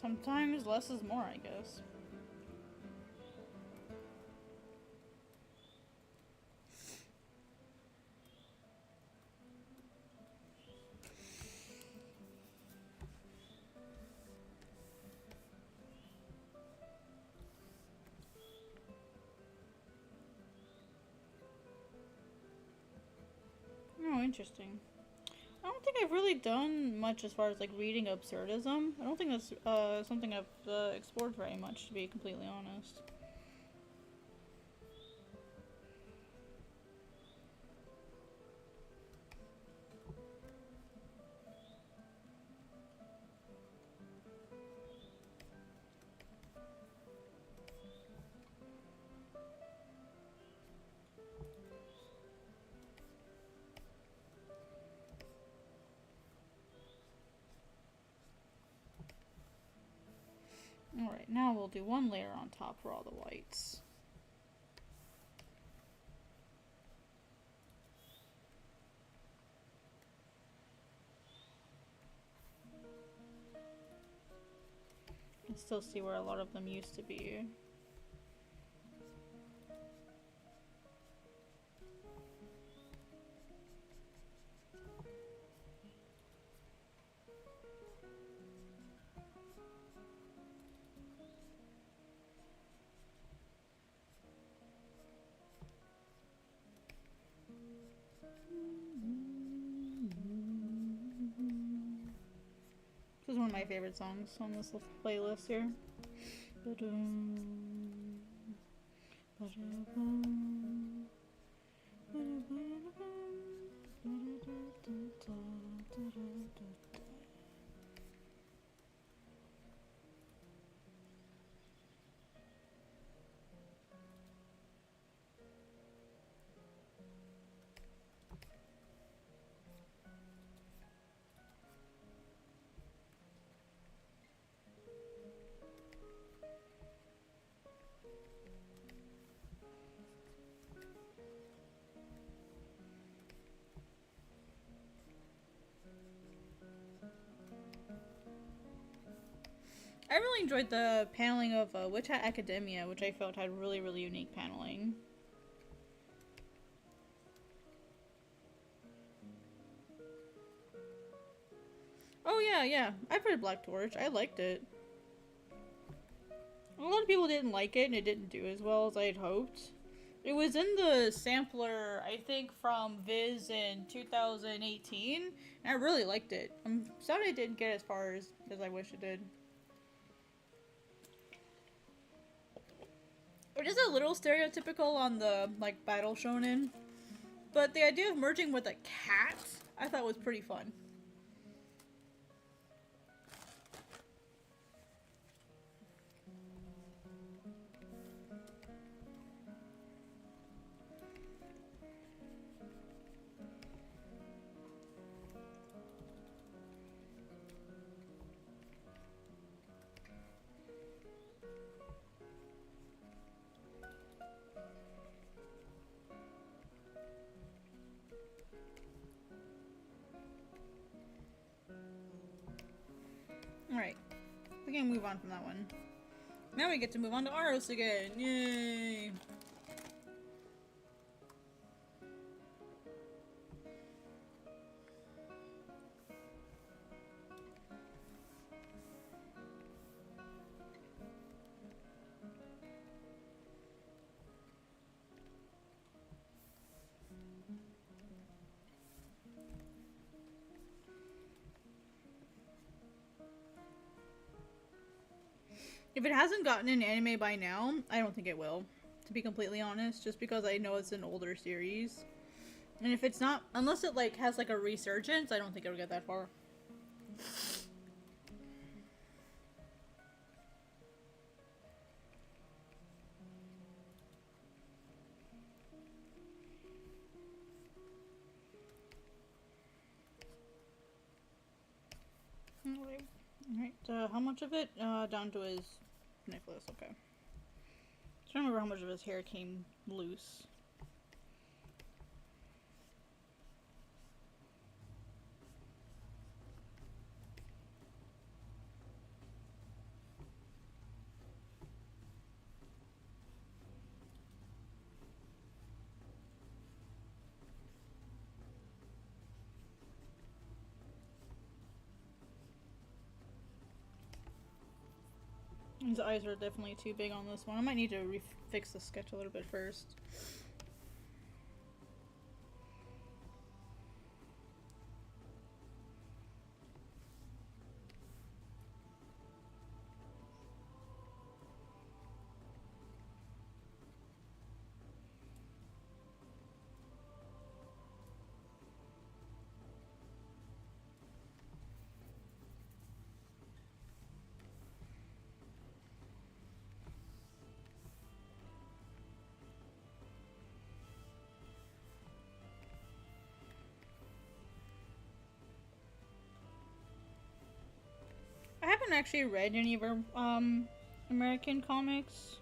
Sometimes less is more, I guess. Oh, interesting. I don't think I've really done much as far as like reading absurdism. I don't think that's something I've explored very much, to be completely honest. Alright, now we'll do one layer on top for all the whites. still see where a lot of them used to be. This is one of my favorite songs on this little playlist here. I really enjoyed the paneling of Witch Hat Academia, which I felt had really, really unique paneling. Oh yeah. I've read Black Torch. I liked it. A lot of people didn't like it, and it didn't do as well as I had hoped. It was in the sampler, I think, from Viz in 2018, and I really liked it. I'm sad I didn't get as far as I wish it did. It is a little stereotypical on the, like, battle shonen, but the idea of merging with a cat, I thought was pretty fun. Alright, we can move on from that one. Now we get to move on to Aros again. Yay! If it hasn't gotten an anime by now, I don't think it will, to be completely honest, just because I know it's an older series. And if it's not, unless it like has like a resurgence, I don't think it'll get that far. Alright, how much of it? Down to his necklace, okay. I don't remember how much of his hair came loose. His eyes are definitely too big on this one. I might need to fix the sketch a little bit first. I haven't actually read any of her American comics.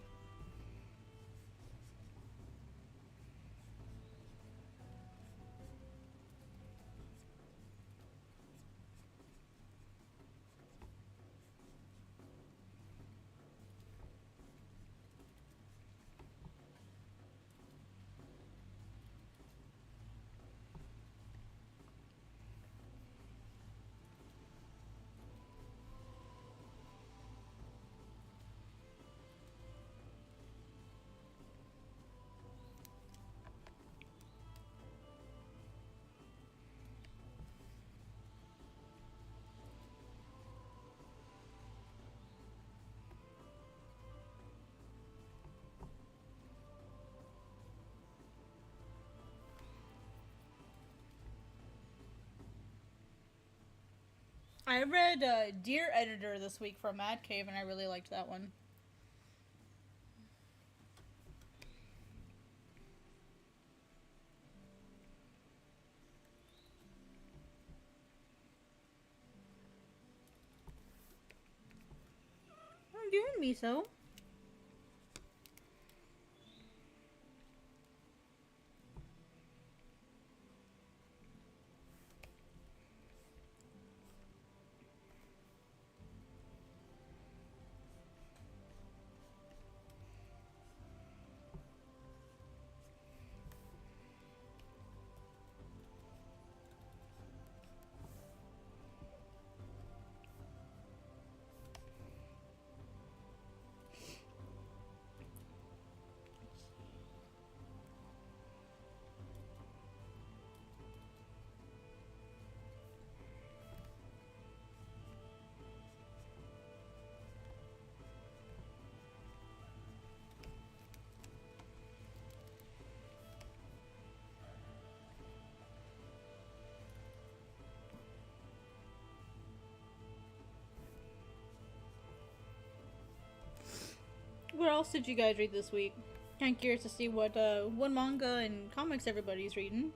I read Dear Editor this week from Mad Cave, and I really liked that one. I'm doing miso. What else did you guys read this week? Kind of curious to see what manga and comics everybody's reading.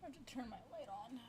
I have to turn my light on.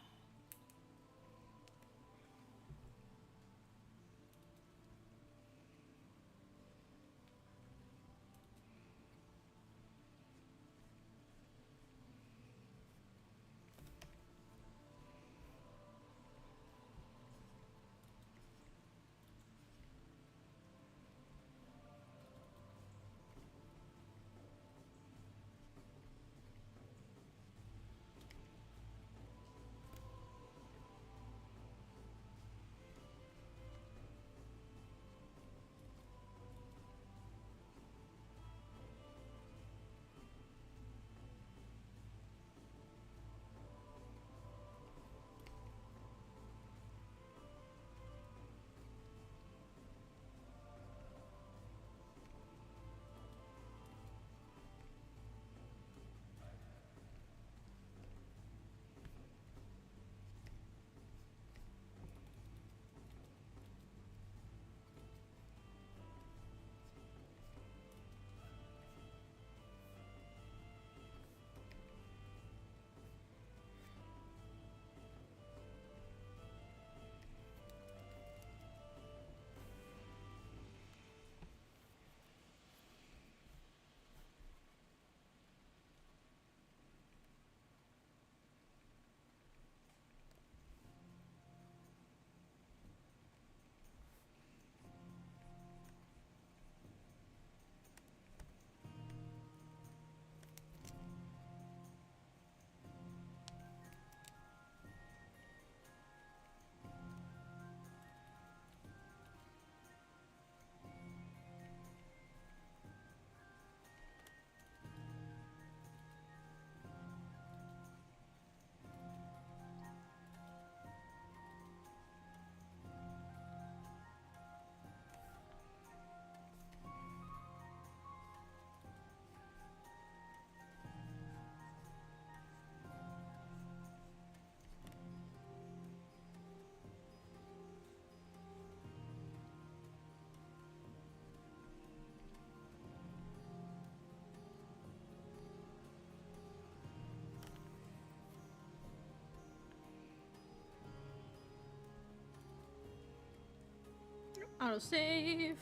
Auto save.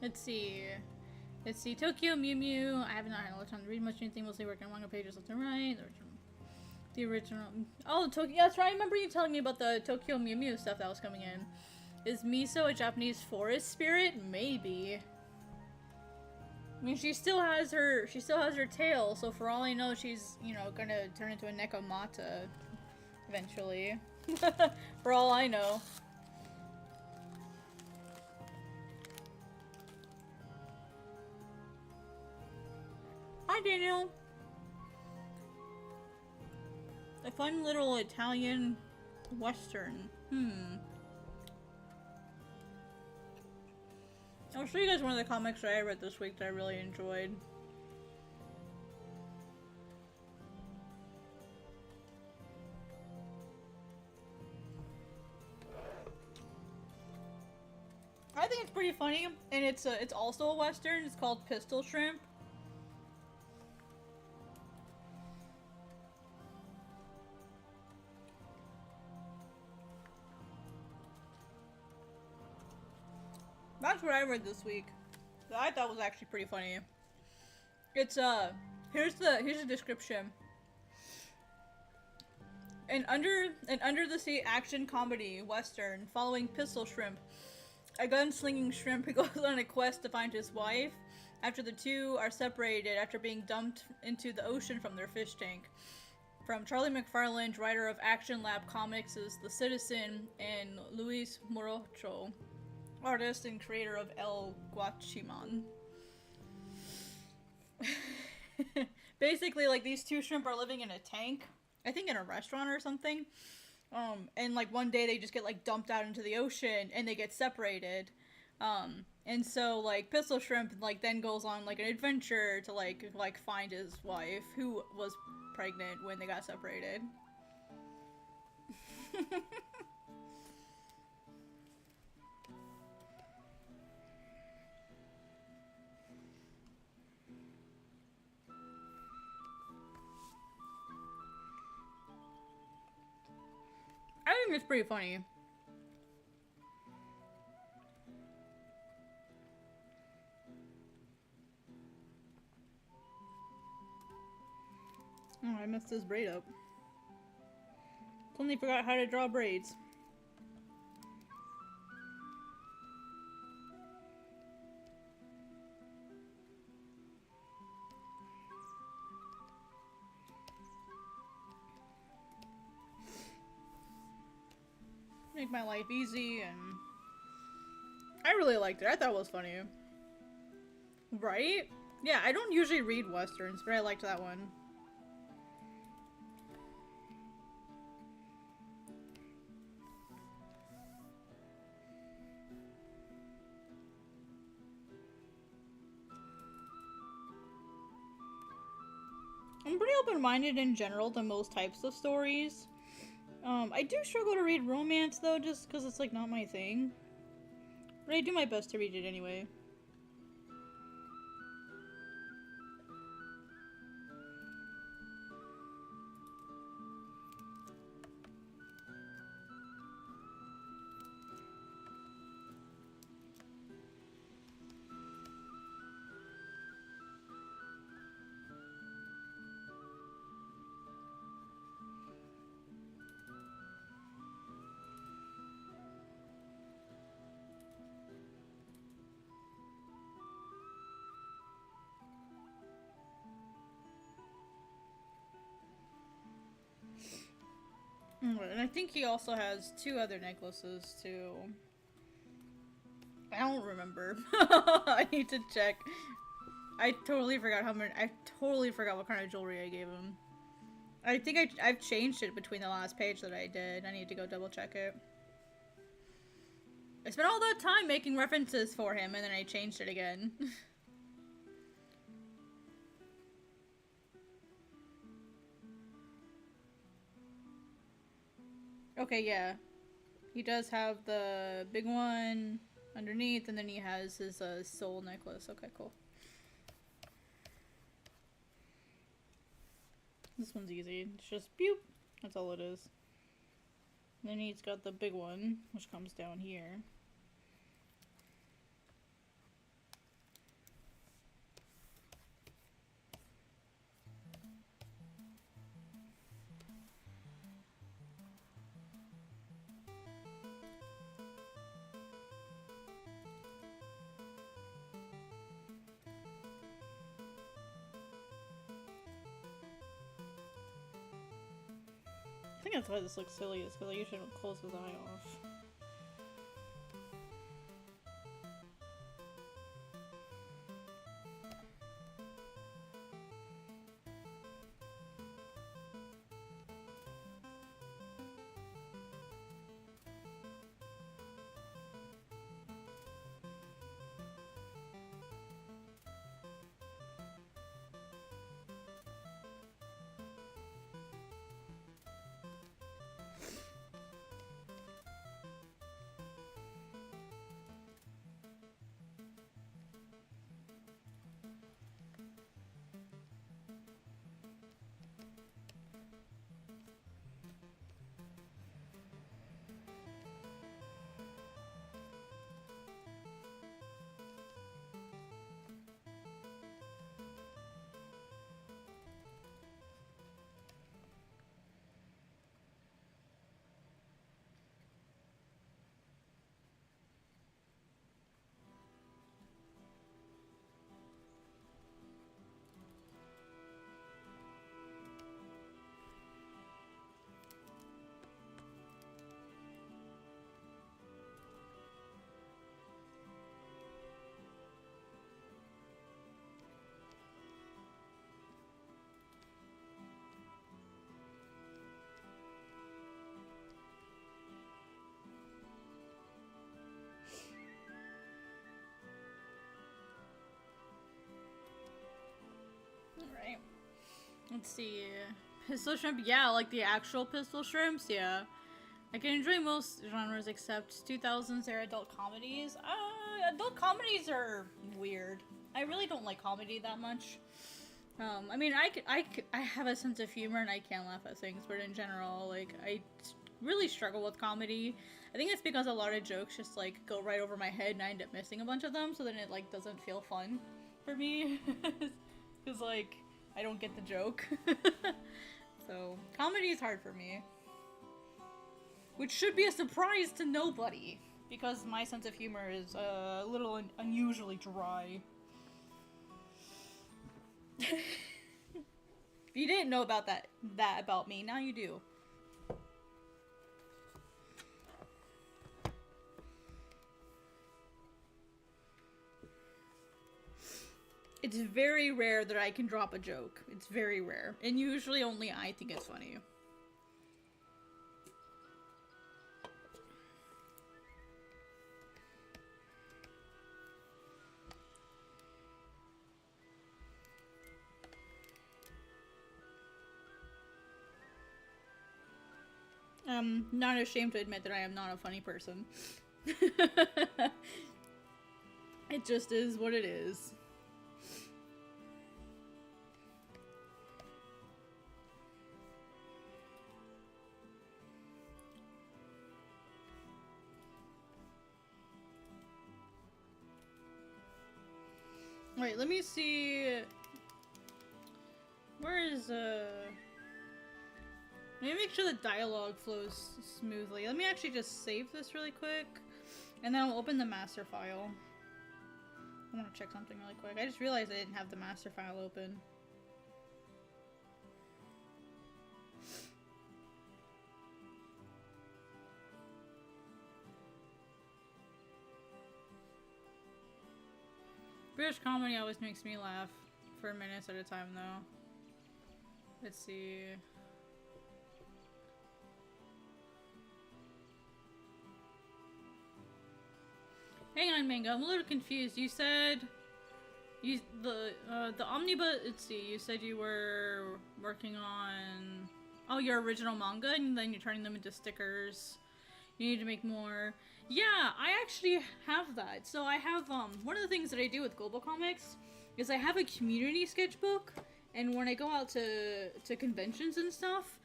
Let's see. Tokyo Mew Mew. I haven't had a lot of time to read much anything. Mostly working on manga pages left and right. The original. Oh, Tokyo. Yeah, that's right. I remember you telling me about the Tokyo Mew Mew stuff that was coming in. Is Miso a Japanese forest spirit? Maybe. I mean, she still has her tail, so for all I know, she's, you know, gonna turn into a Nekomata eventually. For all I know. Hi, Daniel. A fun little Italian Western. I'll show you guys one of the comics that I read this week that I really enjoyed. I think it's pretty funny, and it's also a Western. It's called Pistol Shrimp. That's what I read this week. That I thought was actually pretty funny. It's here's the description. An under the sea action comedy western following Pistol Shrimp. A gunslinging shrimp goes on a quest to find his wife after the two are separated after being dumped into the ocean from their fish tank. From Charlie McFarlane, writer of Action Lab Comics' The Citizen, and Luis Morocho, artist and creator of El Guachiman. Basically, like, these two shrimp are living in a tank, I think in a restaurant or something. And like one day they just get like dumped out into the ocean and they get separated. And so like Pistol Shrimp like then goes on like an adventure to like find his wife who was pregnant when they got separated. I think it's pretty funny. Oh, I messed this braid up. Totally forgot how to draw braids. Make my life easy, and I really liked it. I thought it was funny. Right? Yeah, I don't usually read westerns, but I liked that one. I'm pretty open-minded in general to most types of stories. I do struggle to read romance though, just because it's like not my thing. But I do my best to read it anyway. And I think he also has 2 other necklaces too. I don't remember. I need to check. I totally forgot how many. I totally forgot what kind of jewelry I gave him. I think I've changed it between the last page that I did. I need to go double check it. I spent all that time making references for him and then I changed it again. Okay, yeah. He does have the big one underneath, and then he has his soul necklace. Okay, cool. This one's easy. It's just boop. That's all it is. And then he's got the big one, which comes down here. I think that's why this looks silly, is because I usually don't close his eye off. Alright. Let's see. Pistol shrimp? Yeah, like the actual pistol shrimps, yeah. I can enjoy most genres except 2000s era adult comedies. Adult comedies are weird. I really don't like comedy that much. I mean, I have a sense of humor and I can laugh at things, but in general, like, I really struggle with comedy. I think it's because a lot of jokes just, like, go right over my head and I end up missing a bunch of them, so then it, like, doesn't feel fun for me. Because, like, I don't get the joke. So, comedy is hard for me. Which should be a surprise to nobody, because my sense of humor is a little unusually dry. If you didn't know about that about me, now you do. It's very rare that I can drop a joke. It's very rare. And usually only I think it's funny. I'm not ashamed to admit that I am not a funny person. It just is what it is. Wait, let me see. Where is, let me make sure the dialogue flows smoothly. Let me actually just save this really quick, and then I'll open the master file. I want to check something really quick. I just realized I didn't have the master file open. British comedy always makes me laugh for minutes at a time, though. Let's see. Hang on, Manga. I'm a little confused. You said the omnibus. Let's see. You said you were working on your original manga, and then you're turning them into stickers. You need to make more. Yeah, I actually have that. So I have one of the things that I do with Global Comics is I have a community sketchbook, and when I go out to conventions and stuff,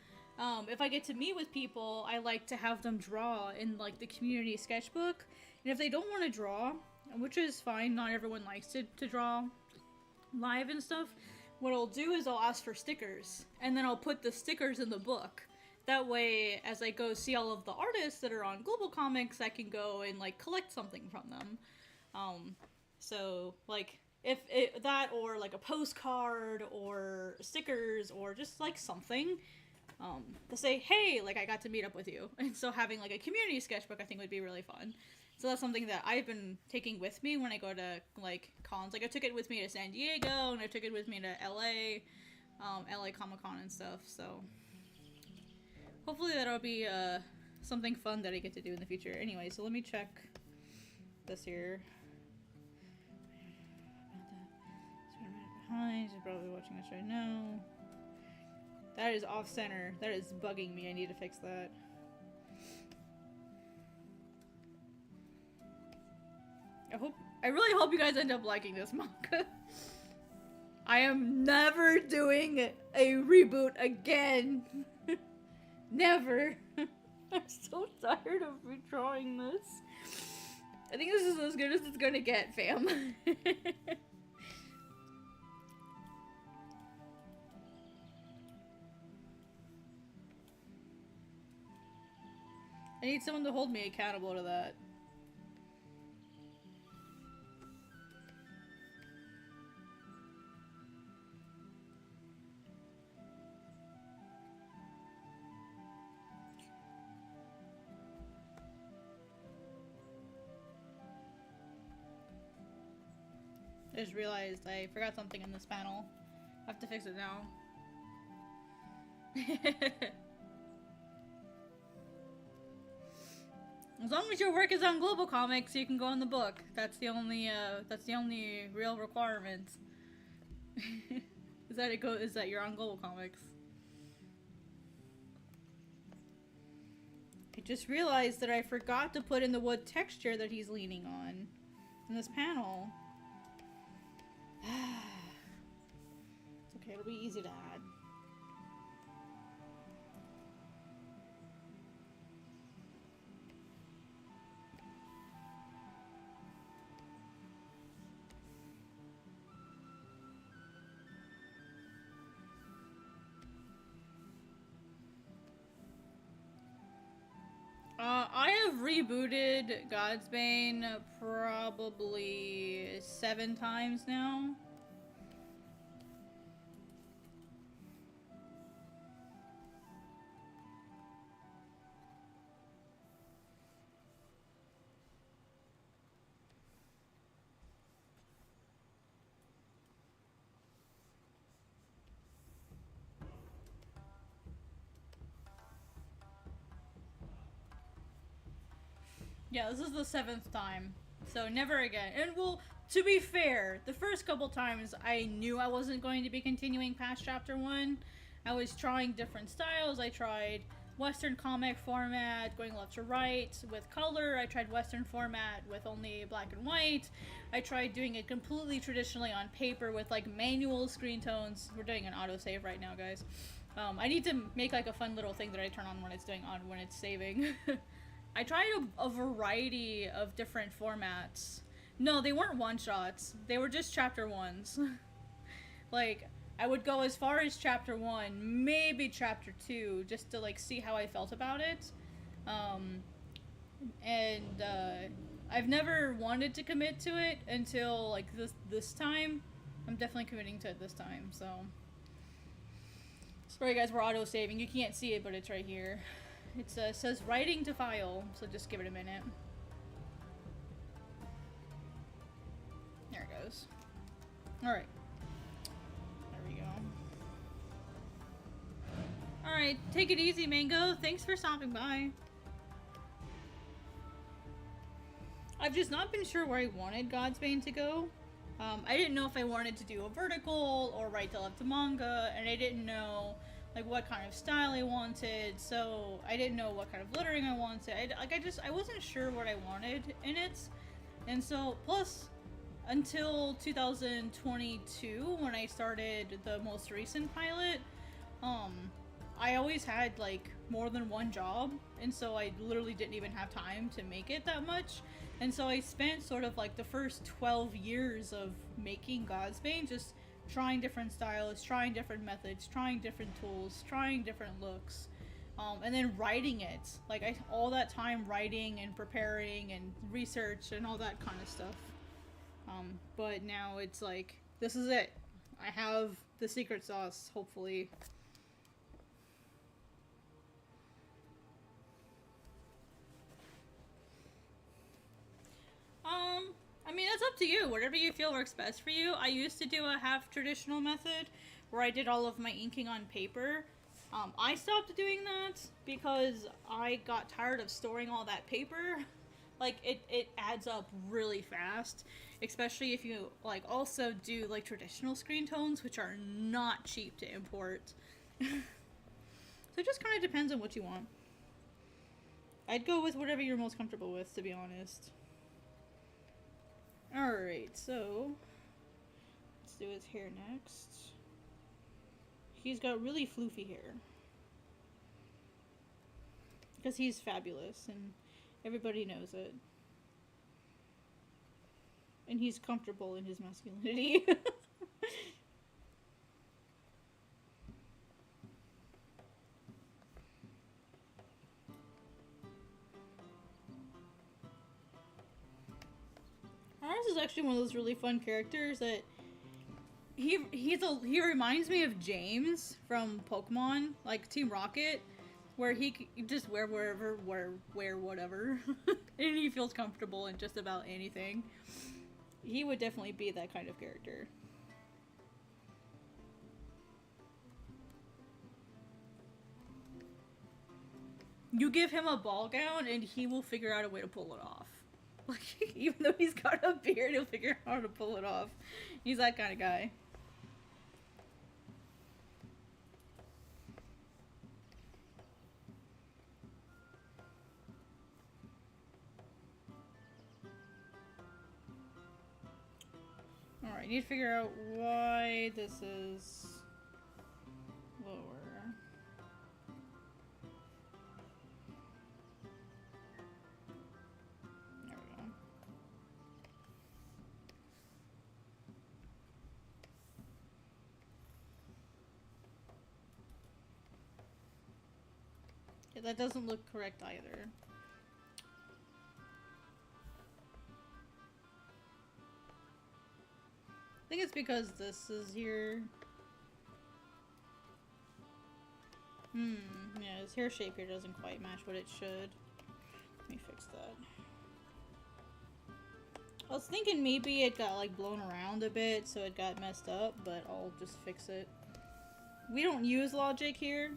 if I get to meet with people, I like to have them draw in like the community sketchbook. And if they don't want to draw, which is fine, not everyone likes to draw live and stuff, what I'll do is I'll ask for stickers, and then I'll put the stickers in the book. That way, as I go see all of the artists that are on Global Comics, I can go and, like, collect something from them. So, like, if that, or, like, a postcard, or stickers, or just, like, something, to say, hey, like, I got to meet up with you. And so having, like, a community sketchbook, I think would be really fun. So that's something that I've been taking with me when I go to, like, cons. Like, I took it with me to San Diego, and I took it with me to LA, LA Comic-Con and stuff, so hopefully that'll be, something fun that I get to do in the future. Anyway, so let me check this here. Behind, you're probably watching this right now. That is off center. That is bugging me. I need to fix that. I really hope you guys end up liking this manga. I am never doing a reboot again. Never. I'm so tired of retrying this. I think this is as good as it's gonna get, fam. I need someone to hold me accountable to that. I just realized I forgot something in this panel. I have to fix it now. As long as your work is on Global Comics, you can go in the book. That's the only real requirement. Is that you're on Global Comics. I just realized that I forgot to put in the wood texture that he's leaning on in this panel. It's okay, it'll be easy to add. I have rebooted Godsbane probably 7 times now. Yeah, this is the 7th time, so never again. And well, to be fair, the first couple times I knew I wasn't going to be continuing past chapter 1. I was trying different styles. I tried Western comic format, going left to right with color. I tried Western format with only black and white. I tried doing it completely traditionally on paper with like manual screen tones. We're doing an autosave right now, guys. I need to make like a fun little thing that I turn on when it's when it's saving. I tried a variety of different formats. No, they weren't one-shots. They were just chapter 1s. Like, I would go as far as chapter 1, maybe chapter 2, just to, like, see how I felt about it. I've never wanted to commit to it until, like, this time. I'm definitely committing to it this time, so. Sorry guys, we're auto-saving. You can't see it, but it's right here. It says writing to file, so just give it a minute. There it goes. Alright. There we go. Alright, take it easy, Mango. Thanks for stopping by. I've just not been sure where I wanted Godsbane to go. I didn't know if I wanted to do a vertical or right to left to manga, and I didn't know like what kind of style I wanted, so I didn't know what kind of lettering I wanted. I wasn't sure what I wanted in it, and so plus until 2022 when I started the most recent pilot, I always had like more than one job, and so I literally didn't even have time to make it that much, and so I spent sort of like the first 12 years of making Godsbane just trying different styles, trying different methods, trying different tools, trying different looks, and then writing it. Like, all that time writing and preparing and research and all that kind of stuff. But now it's like, this is it. I have the secret sauce, hopefully. up to you. Whatever you feel works best for you. I used to do a half traditional method where I did all of my inking on paper. I stopped doing that because I got tired of storing all that paper. Like, it adds up really fast, especially if you, like, also do, like, traditional screen tones, which are not cheap to import. So it just kind of depends on what you want. I'd go with whatever you're most comfortable with, to be honest. Alright, so let's do his hair next. He's got really floofy hair. Because he's fabulous, and everybody knows it. And he's comfortable in his masculinity. Aros is actually one of those really fun characters that he reminds me of James from Pokemon, like Team Rocket, where he can just wear whatever, and he feels comfortable in just about anything. He would definitely be that kind of character. You give him a ball gown and he will figure out a way to pull it off. Like, even though he's got a beard, he'll figure out how to pull it off. He's that kind of guy. Alright, need to figure out why this is lower. There we go. Yeah, that doesn't look correct either. I think it's because this is here. Yeah, his hair shape here doesn't quite match what it should. Let me fix that. I was thinking maybe it got like blown around a bit, so it got messed up, but I'll just fix it. We don't use logic here.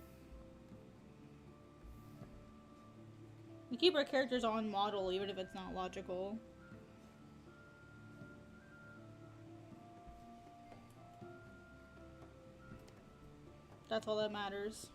We keep our characters on model even if it's not logical. That's all that matters.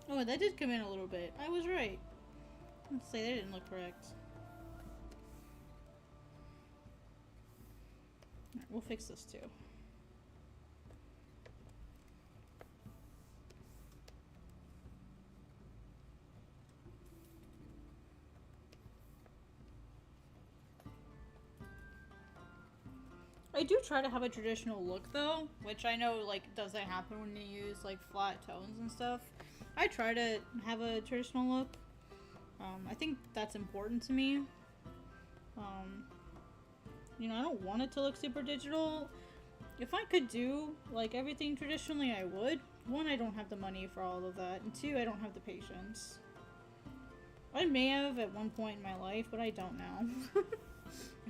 Oh, that did come in a little bit. I was right. Let's say that didn't look correct. Alright, we'll fix this too. I do try to have a traditional look though, which I know like doesn't happen when you use like flat tones and stuff. I try to have a traditional look. I think that's important to me. You know, I don't want it to look super digital. If I could do like everything traditionally, I would. One, I don't have the money for all of that, and two, I don't have the patience. I may have at one point in my life, but I don't now.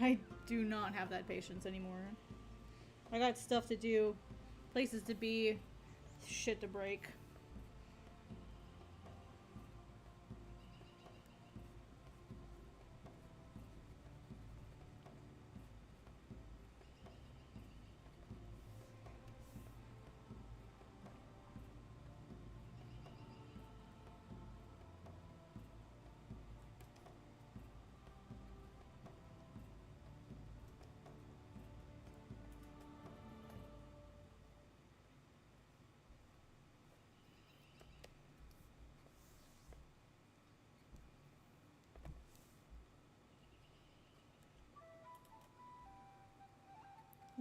I do not have that patience anymore. I got stuff to do, places to be, shit to break.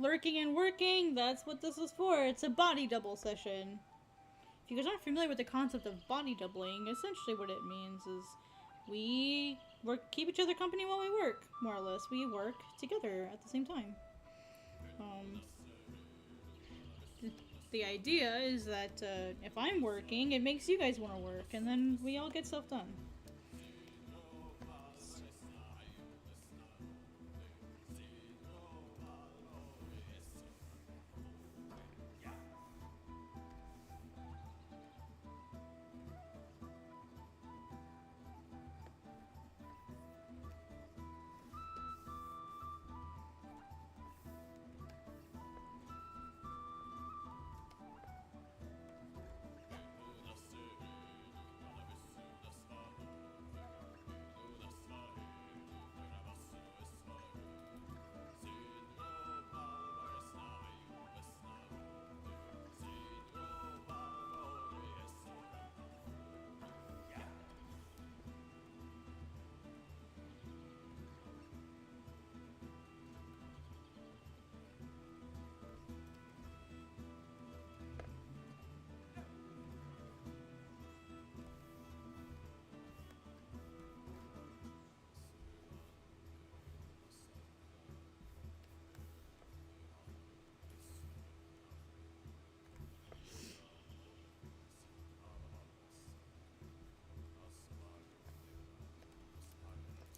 lurking and working, that's what this is for. It's a body double session. If you guys aren't familiar with the concept of body doubling, essentially what it means is we keep each other company while we work, more or less. We work together at the same time. The idea is that if I'm working, it makes you guys want to work, and then we all get stuff done.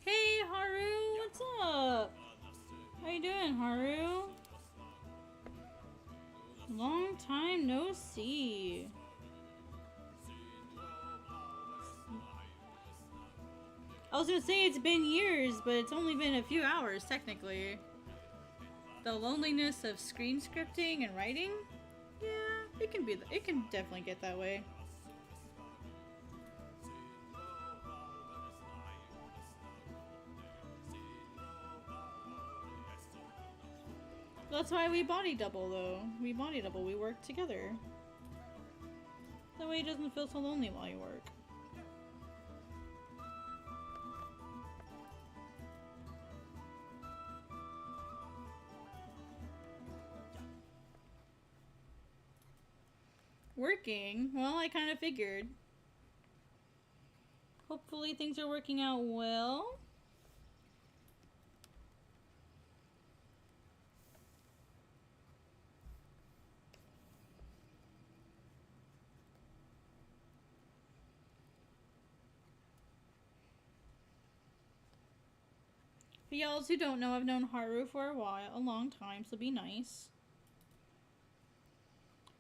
Hey, Haru, what's up? How you doing, Haru? Long time no see. I was gonna say it's been years, but it's only been a few hours, technically. The loneliness of screen scripting and writing? Yeah, it can definitely get that way. That's why we body double, though. We body double, we work together. That way it doesn't feel so lonely while you work. Working? Well, I kind of figured. Hopefully things are working out well. For y'all who don't know, I've known Haru for a long time, so be nice.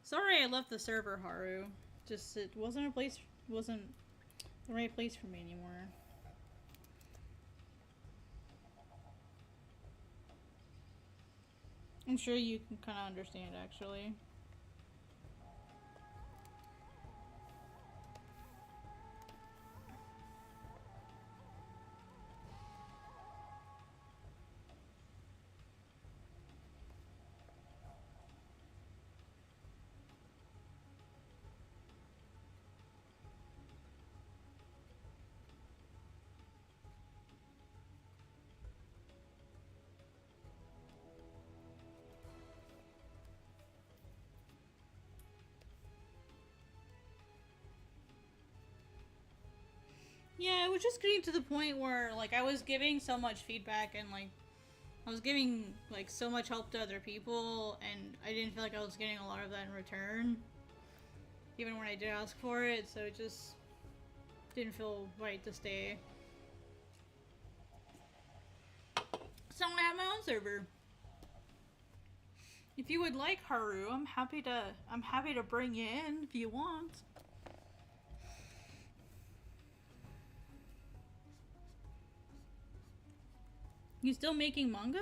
Sorry I left the server, Haru. Just, it wasn't the right place for me anymore. I'm sure you can kind of understand, actually. Yeah, it was just getting to the point where, like, I was giving so much feedback and, like, I was giving, like, so much help to other people, and I didn't feel like I was getting a lot of that in return. Even when I did ask for it, so it just didn't feel right to stay. So I have my own server. If you would like, Haru, I'm happy to bring you in if you want. You still making manga?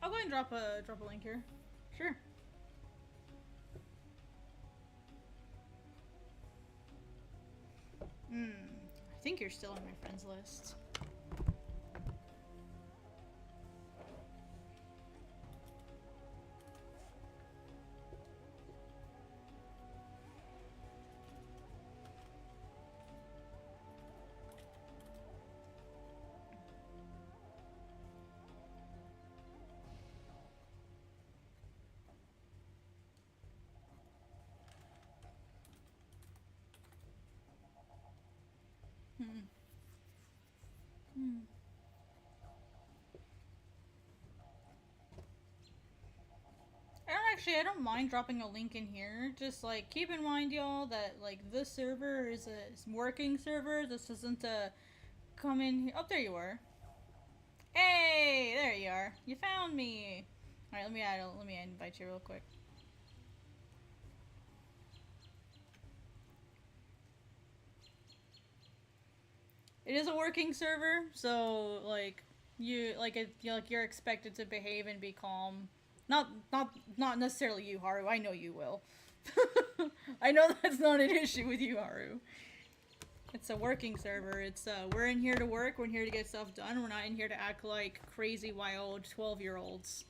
I'll go ahead and drop a link here. Sure. I think you're still on my friends list. I don't mind dropping a link in here. Just like keep in mind, y'all, that like this server is a working server. This isn't a come in here. Oh, there you are. Hey, there you are. You found me. All right, let me invite you real quick. It is a working server, so like you're expected to behave and be calm. Not necessarily you, Haru. I know you will. I know that's not an issue with you, Haru. It's a working server. It's we're in here to work. We're in here to get stuff done. We're not in here to act like crazy, wild 12-year-olds.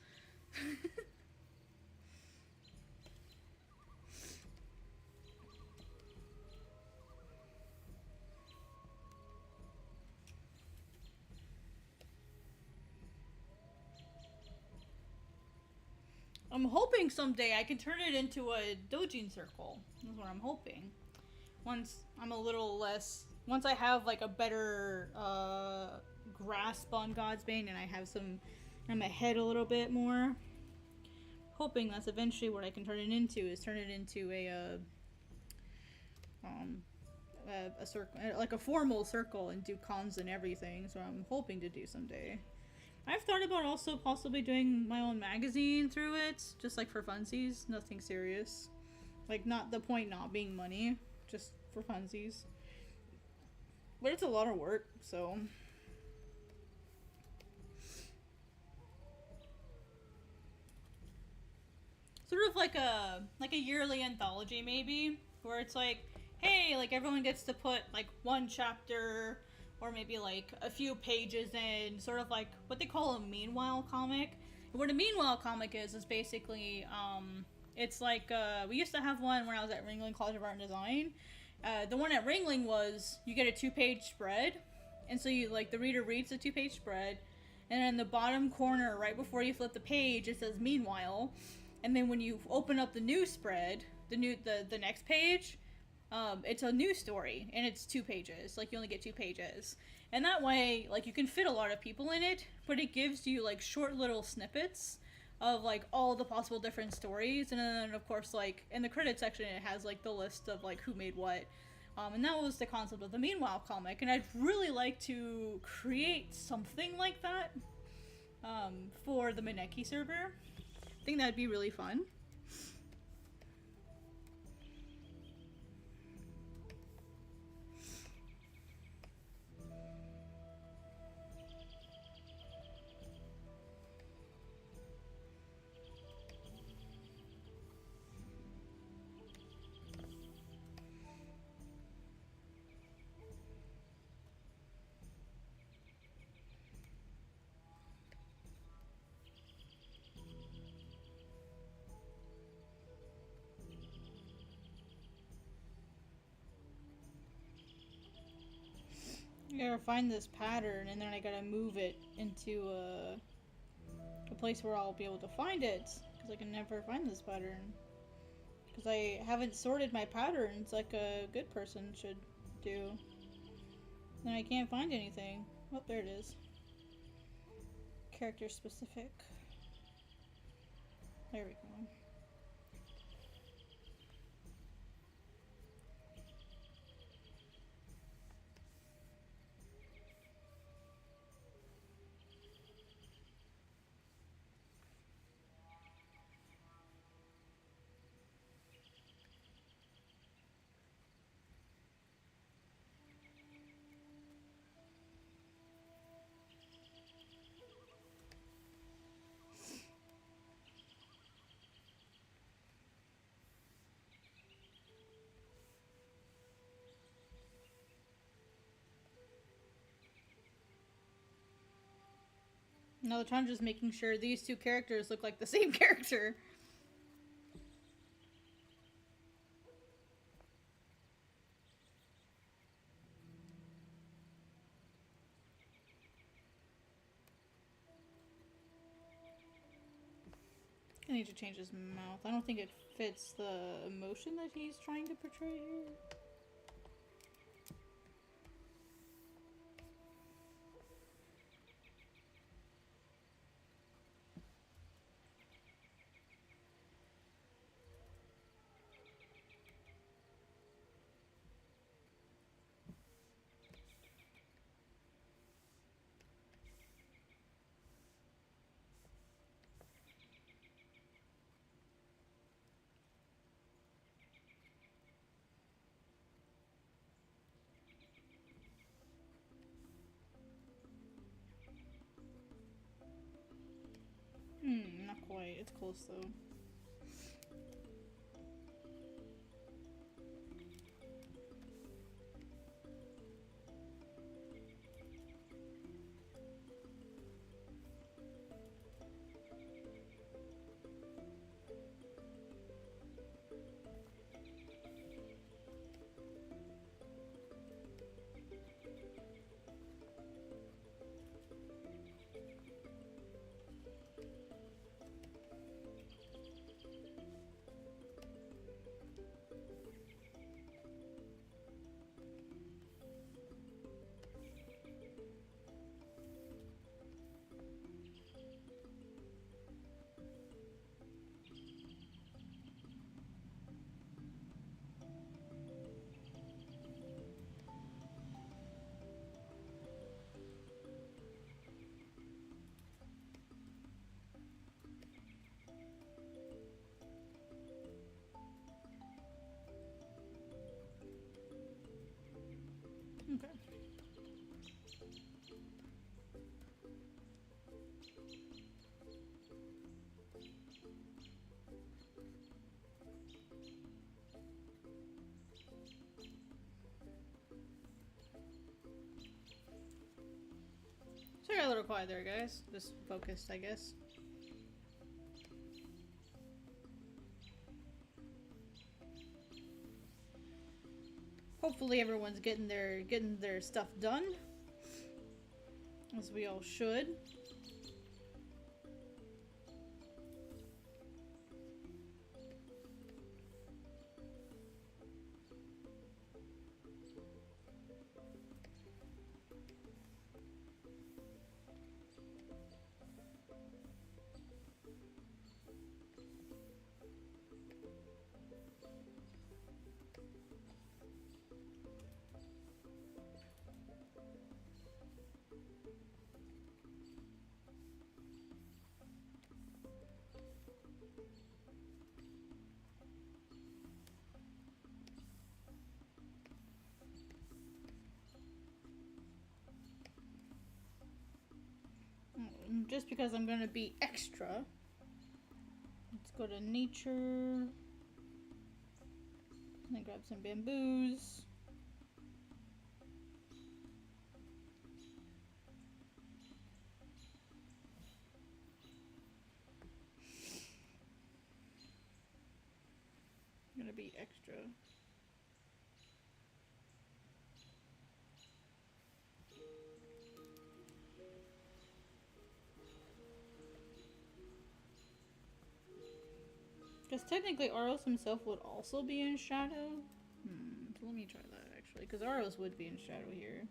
I'm hoping someday I can turn it into a dojin circle. That's what I'm hoping. Once I'm a little less... Once I have, like, a better grasp on Godsbane and I have some... I'm ahead a little bit more. Hoping that's eventually what I can turn it into, is turn it into a circle, like a formal circle, and do cons and everything. So I'm hoping to do someday. I've thought about also possibly doing my own magazine through it, just like for funsies, nothing serious. Like, not the point not being money, just for funsies. But it's a lot of work, so... Sort of like a yearly anthology, maybe, where it's like, hey, like everyone gets to put like one chapter or maybe like a few pages in, sort of like what they call a meanwhile comic. And what a meanwhile comic is basically, it's like, we used to have one when I was at Ringling College of Art and Design. The one at Ringling was, you get a 2-page spread, and so you, like, the reader reads the 2-page spread, and in the bottom corner, right before you flip the page, it says meanwhile, and then when you open up the new spread, the next page, it's a new story, and it's 2 pages. Like, you only get 2 pages. And that way, like, you can fit a lot of people in it, but it gives you, like, short little snippets of, like, all the possible different stories. And then, of course, like, in the credits section, it has, like, the list of, like, who made what. And that was the concept of the Meanwhile comic. And I'd really like to create something like that for the Maneki server. I think that'd be really fun. I gotta find this pattern, and then I gotta move it into a place where I'll be able to find it, because I can never find this pattern. Because I haven't sorted my patterns like a good person should do. Then I can't find anything. Oh, there it is. Character specific. There we go. No, I'm just making sure these two characters look like the same character. I need to change his mouth. I don't think it fits the emotion that he's trying to portray here. Not quite. It's close though. Okay. So I got a little quiet there, guys. Just focused, I guess. Hopefully everyone's getting their stuff done, as we all should. Just because I'm gonna be extra, let's go to nature and then grab some bamboos. I'm gonna be extra. Because technically Aros himself would also be in shadow. So let me try that actually, because Aros would be in shadow here.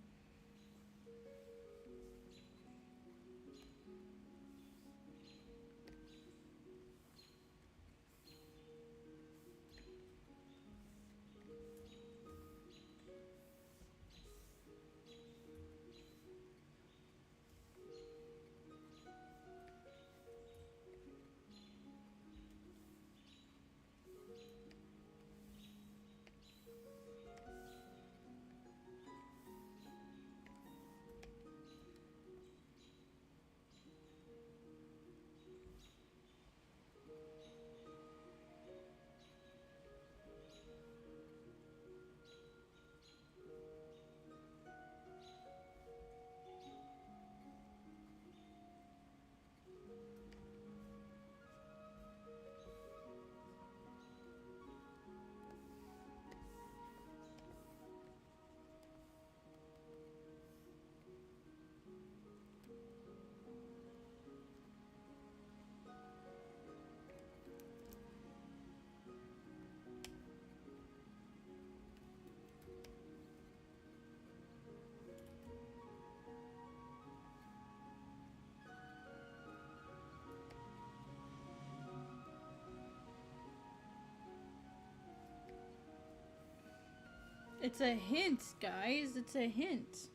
It's a hint, guys. It's a hint.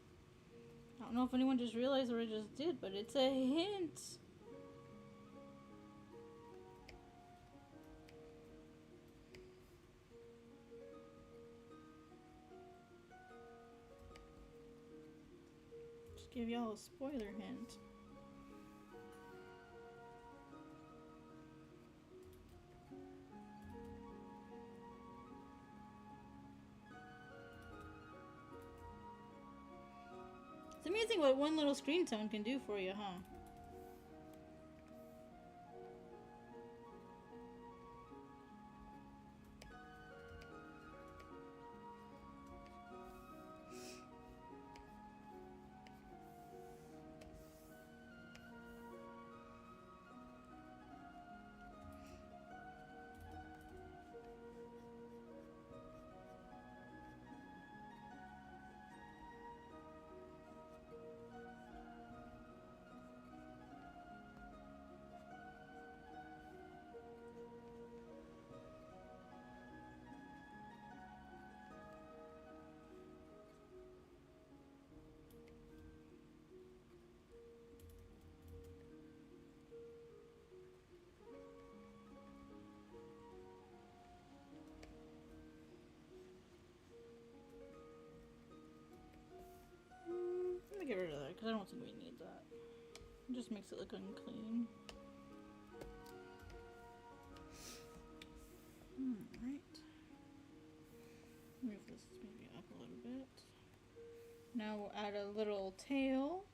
I don't know if anyone just realized what I just did, but it's a hint. Just give y'all a spoiler hint. It's amazing what one little screen tone can do for you, huh? Let me get rid of that because I don't think we need that. It just makes it look unclean. Alright. Move this maybe up a little bit. Now we'll add a little tail.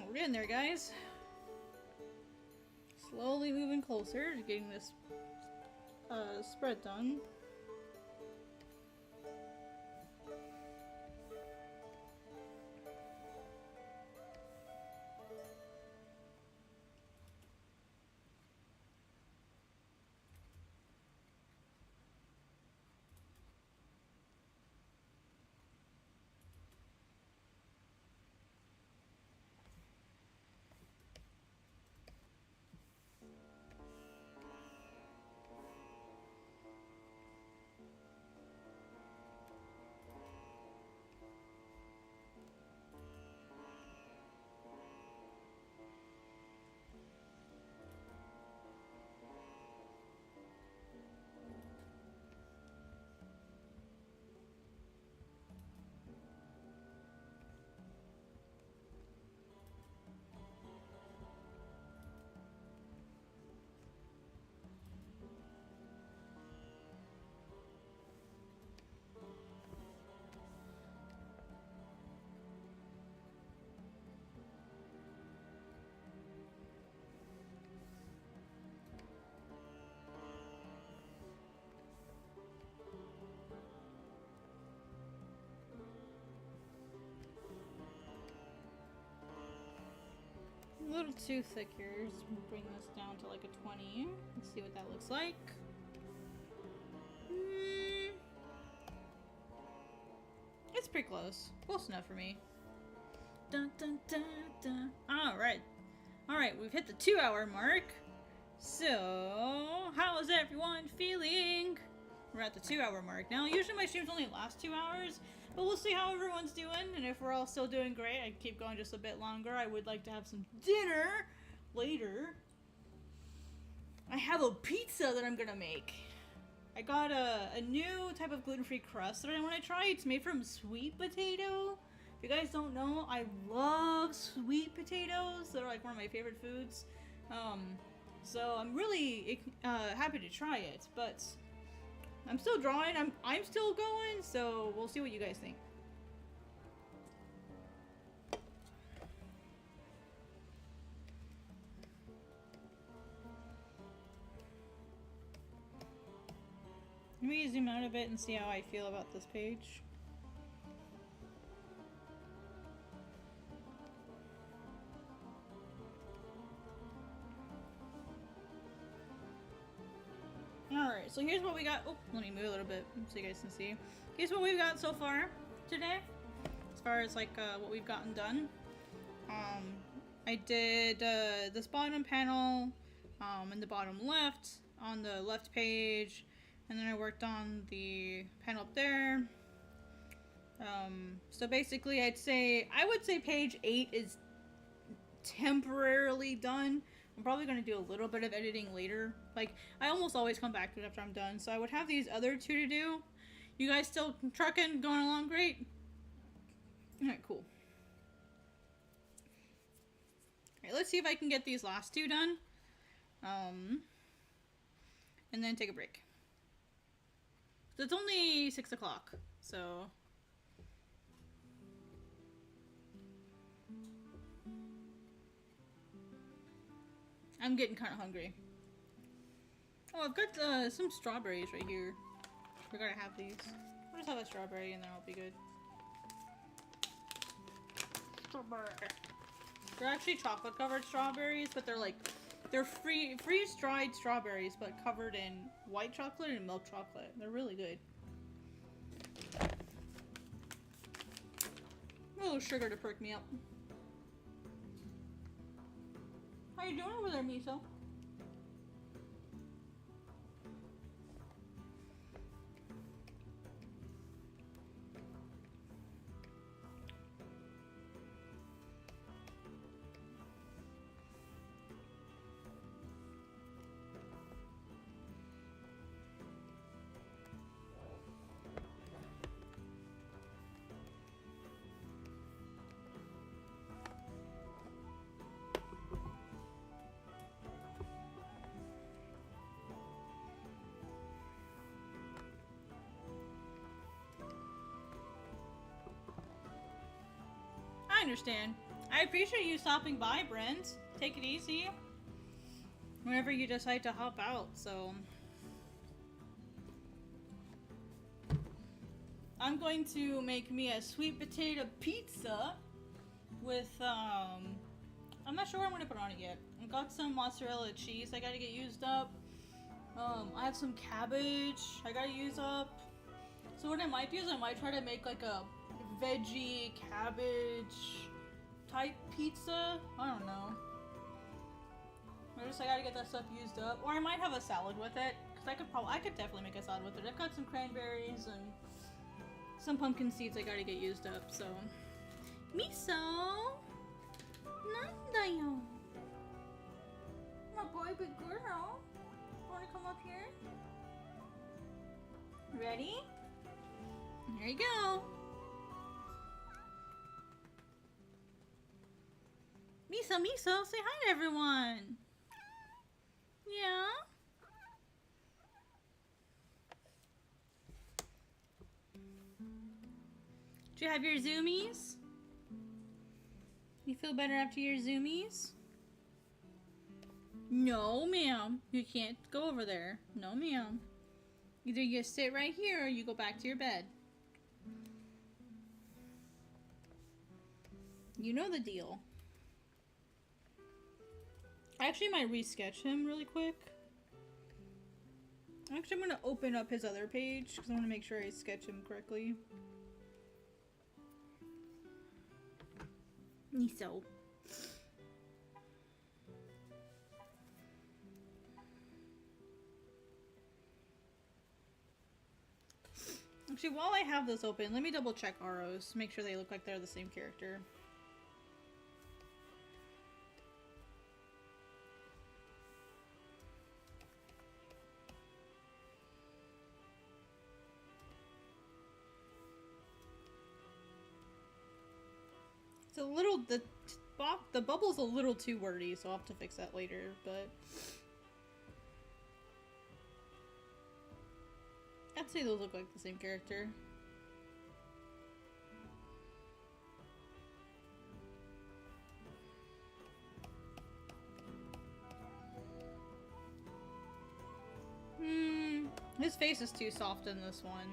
We're getting there, guys. Slowly moving closer to getting this spread done. little too thick here. Just bring this down to like a 20. Let's see what that looks like. It's pretty close. Close enough for me. Dun, dun, dun, dun. Alright. Alright, we've hit the 2-hour mark. So, how is everyone feeling? We're at the 2-hour mark now. Usually my streams only last 2 hours, but we'll see how everyone's doing. And if we're all still doing great, I keep going just a bit longer. I would like to have some dinner later. I have a pizza that I'm gonna make. I got a new type of gluten-free crust that I want to try. It's made from sweet potato. If you guys don't know, I love sweet potatoes. They're like one of my favorite foods. So I'm really happy to try it, but I'm still drawing. I'm still going, so we'll see what you guys think. Let me zoom out a bit and see how I feel about this page. Alright, so here's what we got. Oh, let me move a little bit so you guys can see. Here's what we've got so far today. As far as like what we've gotten done. I did this bottom panel in the bottom left on the left page. And then I worked on the panel up there. So basically I would say page 8 is temporarily done. I'm probably going to do a little bit of editing later. Like, I almost always come back to it after I'm done. So I would have these other 2 to do. You guys still trucking? Going along great? Alright, cool. Alright, let's see if I can get these last 2 done. And then take a break. So it's only 6 o'clock, so... I'm getting kind of hungry. Oh, I've got some strawberries right here. We're gonna have these. I'll just have a strawberry and then I'll be good. Strawberry. They're actually chocolate covered strawberries, but they're freeze-dried strawberries, but covered in white chocolate and milk chocolate. They're really good. A little sugar to perk me up. How you doing over there, Miso? I understand. I appreciate you stopping by, Brent. Take it easy whenever you decide to hop out, so... I'm going to make me a sweet potato pizza with, I'm not sure what I'm going to put on it yet. I've got some mozzarella cheese I gotta get used up. I have some cabbage I gotta use up. So what I might do is I might try to make like a veggie cabbage type pizza. I don't know. I gotta get that stuff used up, or I might have a salad with it because I could definitely make a salad with it. I've got some cranberries and some pumpkin seeds I gotta get used up. So, Miso, nandayo, my boy, big girl. Wanna come up here? Ready? There you go. Miso, say hi to everyone. Yeah? Do you have your zoomies? You feel better after your zoomies? No, ma'am. You can't go over there. No, ma'am. Either you sit right here or you go back to your bed. You know the deal. I actually might resketch him really quick. Actually, I'm going to open up his other page because I want to make sure I sketch him correctly. So. Actually, while I have this open, let me double check Aros. Make sure they look like they're the same character. It's a little, the bubble's a little too wordy, so I'll have to fix that later, but I'd say those look like the same character. His face is too soft in this one.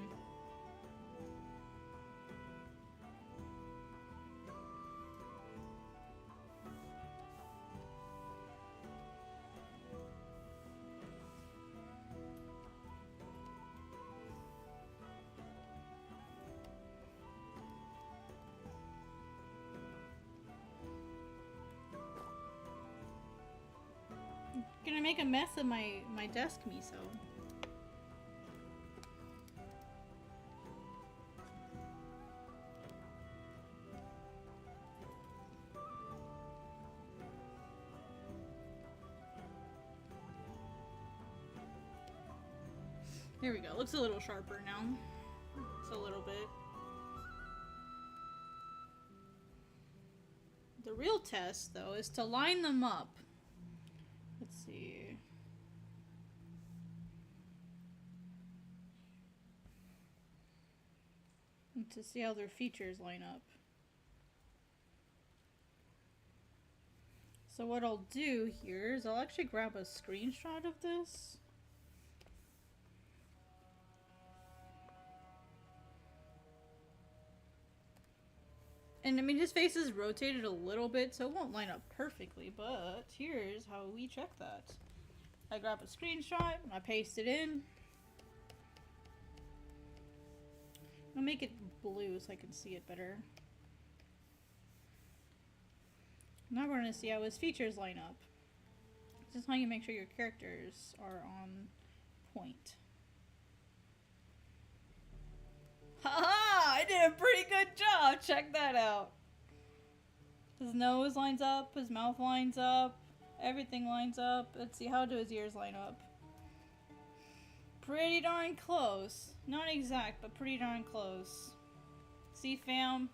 Gonna make a mess of my desk, miso. There we go. Looks a little sharper now. Just a little bit. The real test, though, is to line them up. Let's see. And to see how their features line up. So what I'll do here is I'll actually grab a screenshot of this. And I mean, his face is rotated a little bit, so it won't line up perfectly, but here's how we check that. I grab a screenshot, I paste it in. I'll make it blue so I can see it better. Now we're going to see how his features line up. This is how you make sure your characters are on point. Haha! I did a pretty good job! Check that out! His nose lines up, his mouth lines up, everything lines up. Let's see, how do his ears line up? Pretty darn close. Not exact, but pretty darn close. See, fam?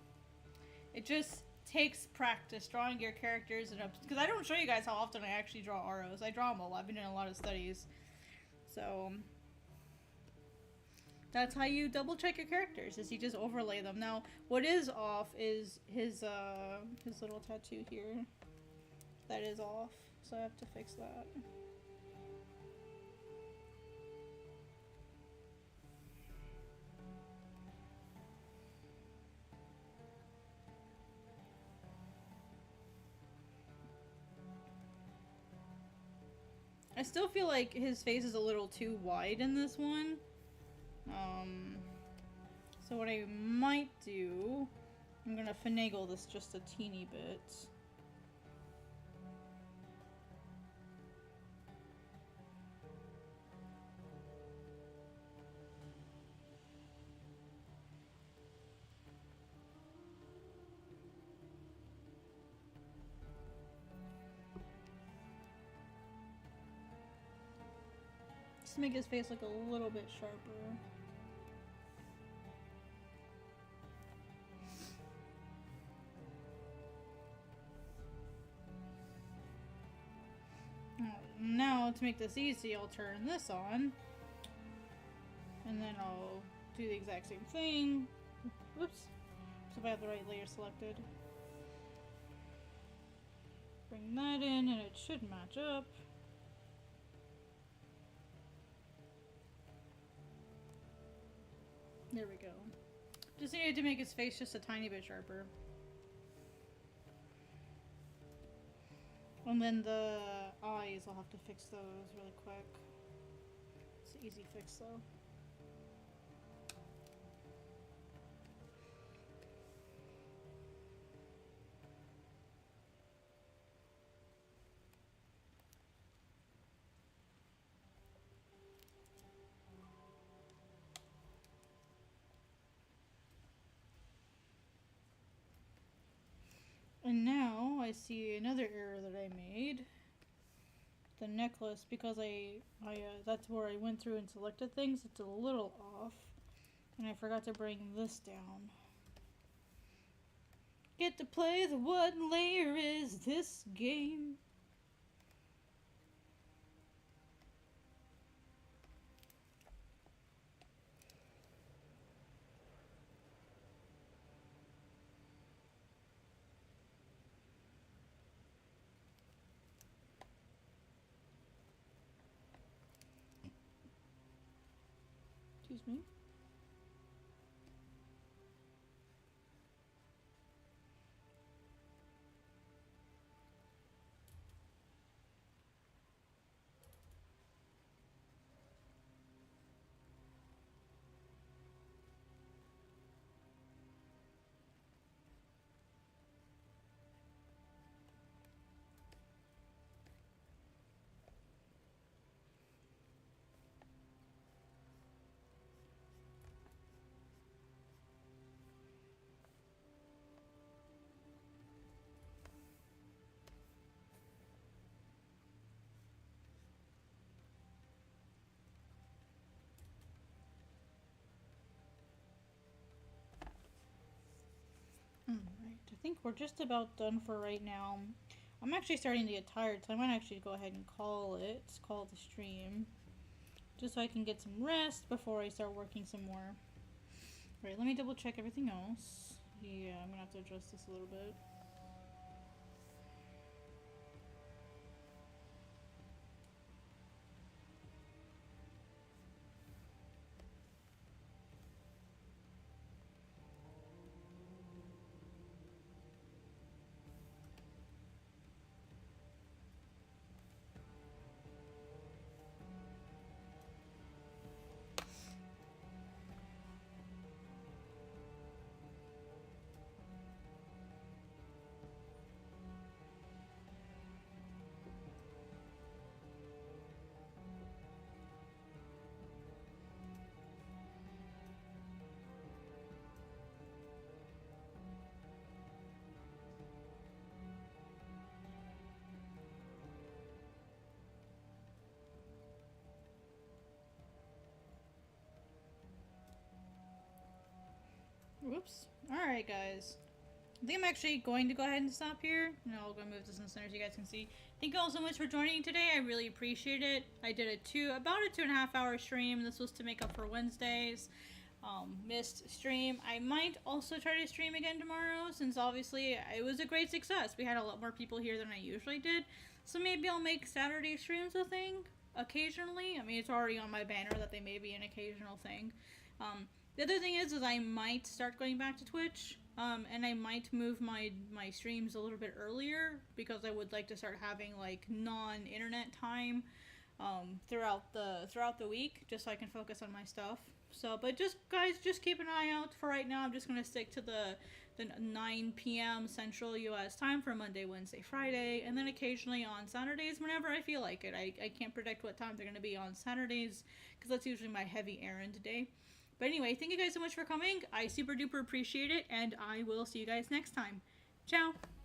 It just takes practice drawing your characters and because I don't show you guys how often I actually draw Aros. I draw them a lot. I've been doing a lot of studies. So that's how you double check your characters, is you just overlay them. Now, what is off is his little tattoo here. That is off, so I have to fix that. I still feel like his face is a little too wide in this one. So what I might do, I'm gonna finagle this just a teeny bit. Just to make his face look a little bit sharper. Now, to make this easy, I'll turn this on. And then I'll do the exact same thing. Whoops. So if I have the right layer selected. Bring that in and it should match up. There we go. Just needed to make his face just a tiny bit sharper. And then the eyes, I'll have to fix those really quick. It's an easy fix though. And now I see another error that I made. The necklace, because that's where I went through and selected things, it's a little off. And I forgot to bring this down. Get to play the what layer is this game? Excuse me. Alright, I think we're just about done for right now. I'm actually starting to get tired, so I might actually go ahead and call the stream. Just so I can get some rest before I start working some more. Alright, let me double check everything else. Yeah, I'm gonna have to adjust this a little bit. Whoops. Alright, guys. I think I'm actually going to go ahead and stop here. No, I'll go move this in the center so you guys can see. Thank you all so much for joining today. I really appreciate it. I did about a 2.5 hour stream. This was to make up for Wednesday's missed stream. I might also try to stream again tomorrow, since obviously it was a great success. We had a lot more people here than I usually did. So maybe I'll make Saturday streams a thing occasionally. I mean, it's already on my banner that they may be an occasional thing. The other thing is I might start going back to Twitch, and I might move my streams a little bit earlier, because I would like to start having like non-internet time throughout the week, just so I can focus on my stuff. So, but just keep an eye out. For right now, I'm just gonna stick to the 9 p.m. Central U.S. time for Monday, Wednesday, Friday, and then occasionally on Saturdays whenever I feel like it. I can't predict what time they're gonna be on Saturdays, because that's usually my heavy errand day. But anyway, thank you guys so much for coming. I super duper appreciate it, and I will see you guys next time. Ciao!